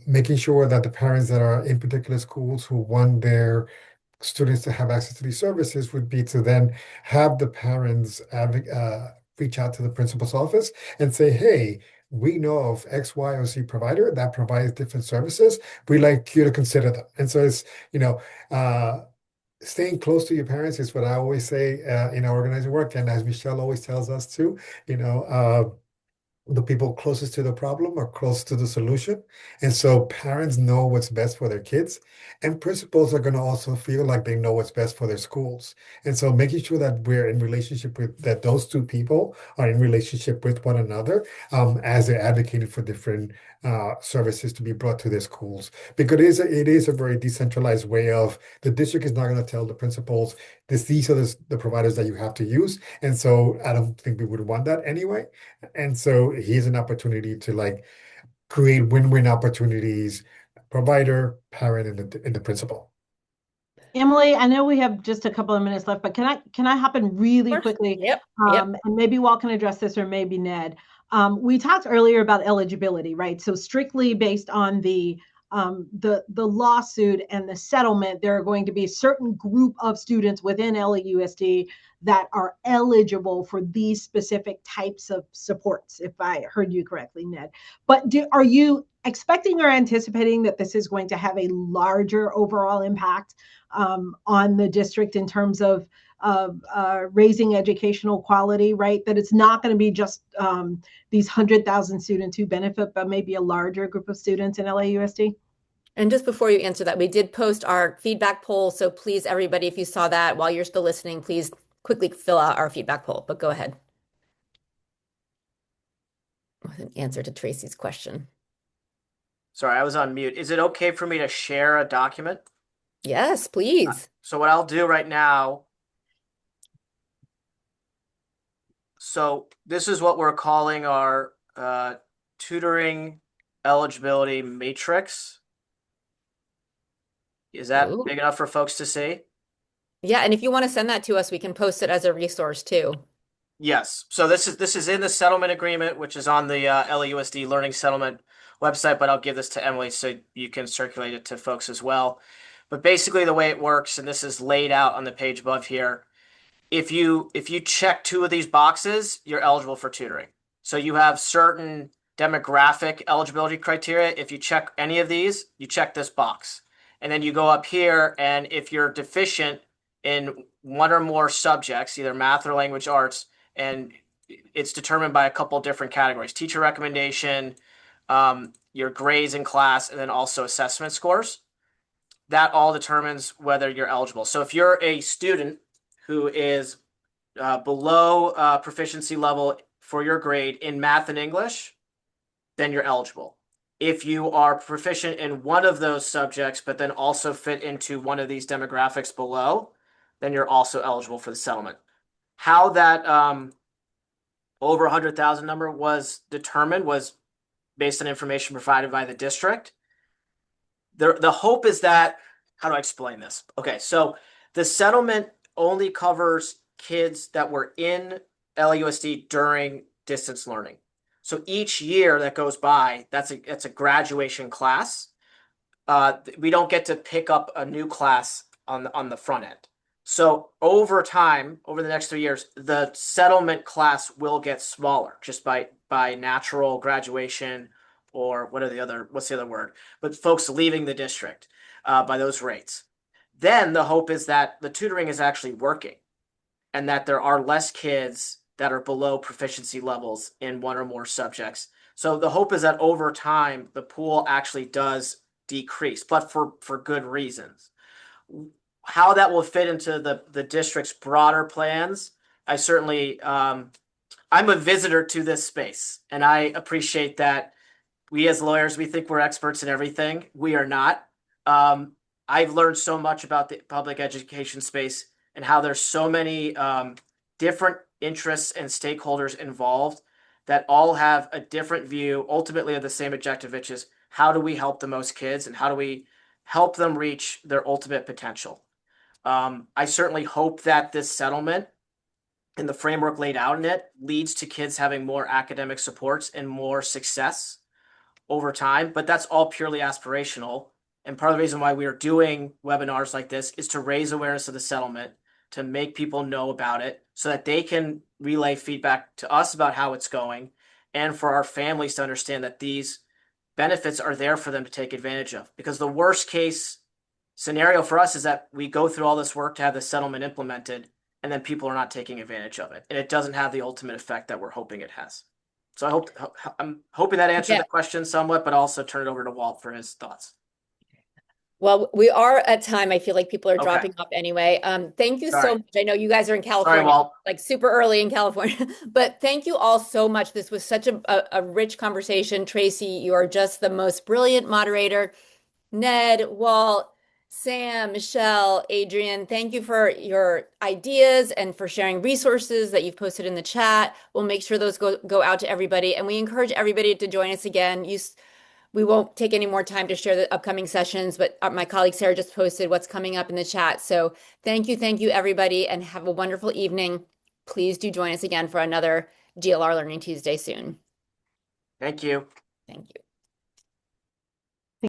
making sure that the parents that are in particular schools who want their students to have access to these services would be to then have the parents reach out to the principal's office and say, hey, we know of X, Y, or Z provider that provides different services. We'd like you to consider them. And so it's, staying close to your parents is what I always say in our organizing work. And as Michelle always tells us too, the people closest to the problem are close to the solution. And so parents know what's best for their kids, and principals are going to also feel like they know what's best for their schools. And so making sure that we're in relationship with that those two people are in relationship with one another as they're advocating for different services to be brought to their schools. Because it is a very decentralized way of the district is not going to tell the principals these are the providers that you have to use. And so I don't think we would want that anyway. And so here's an opportunity to like create win-win opportunities, provider, parent, and the principal. Emily, I know we have just a couple of minutes left, but can I hop in really Of course. quickly? Yep. Yep. And maybe Walt can address this, or maybe Ned. We talked earlier about eligibility, right? So strictly based on the lawsuit and the settlement, there are going to be a certain group of students within LAUSD that are eligible for these specific types of supports, if I heard you correctly, Ned. But are you expecting or anticipating that this is going to have a larger overall impact on the district in terms of raising educational quality, right? That it's not going to be just these 100,000 students who benefit, but maybe a larger group of students in LAUSD? And just before you answer that, we did post our feedback poll. So please, everybody, if you saw that while you're still listening, please quickly fill out our feedback poll. But go ahead with an answer to Tracy's question. Sorry, I was on mute. Is it okay for me to share a document? Yes, please. So what I'll do right now, so this is what we're calling our tutoring eligibility matrix. Is that Ooh. big enough for folks to see? Yeah, and if you want to send that to us, we can post it as a resource too. Yes. So this is in the settlement agreement, which is on the LAUSD Learning Settlement website, but I'll give this to Emily so you can circulate it to folks as well. But basically the way it works, and this is laid out on the page above here, if you check two of these boxes, you're eligible for tutoring. So you have certain demographic eligibility criteria. If you check any of these, you check this box. And then you go up here, and if you're deficient in one or more subjects, either math or language arts, and it's determined by a couple different categories: teacher recommendation, your grades in class, and then also assessment scores. That all determines whether you're eligible. So if you're a student who is below proficiency level for your grade in math and English, then you're eligible. If you are proficient in one of those subjects, but then also fit into one of these demographics below, then you're also eligible for the settlement. How that over 100,000 number was determined was based on information provided by the district. The hope is that, how do I explain this? Okay, so the settlement only covers kids that were in LAUSD during distance learning. So each year that goes by, that's a graduation class. We don't get to pick up a new class on the front end. So over time, over the next 3 years, the settlement class will get smaller just by natural graduation, or what's the other word? But folks leaving the district by those rates. Then the hope is that the tutoring is actually working, and that there are less kids that are below proficiency levels in one or more subjects. So the hope is that over time, the pool actually does decrease, but for good reasons. How that will fit into the district's broader plans, I certainly, I'm a visitor to this space, and I appreciate that we as lawyers, we think we're experts in everything. We are not. I've learned so much about the public education space and how there's so many different interests and stakeholders involved that all have a different view, ultimately of the same objective, which is how do we help the most kids and how do we help them reach their ultimate potential. I certainly hope that this settlement and the framework laid out in it leads to kids having more academic supports and more success over time, but that's all purely aspirational. And part of the reason why we are doing webinars like this is to raise awareness of the settlement, to make people know about it so that they can relay feedback to us about how it's going, and for our families to understand that these benefits are there for them to take advantage of. Because the worst case scenario for us is that we go through all this work to have the settlement implemented, and then people are not taking advantage of it. And it doesn't have the ultimate effect that we're hoping it has. So I'm hoping that answered Yeah. the question somewhat, but also turn it over to Walt for his thoughts. Well, we are at time. I feel like people are Okay. dropping off anyway. Thank you so Sorry. much. I know you guys are in Sorry, California, Walt. like super early in California, but thank you all so much. This was such a rich conversation. Tracy, you are just the most brilliant moderator. Ned, Walt, Sam, Michelle, Adrian, thank you for your ideas and for sharing resources that you've posted in the chat. We'll make sure those go out to everybody, and we encourage everybody to join us again. We won't take any more time to share the upcoming sessions, but my colleague Sarah just posted what's coming up in the chat. So thank you, everybody, and have a wonderful evening. Please do join us again for another GLR Learning Tuesday soon. Thank you. Thank you.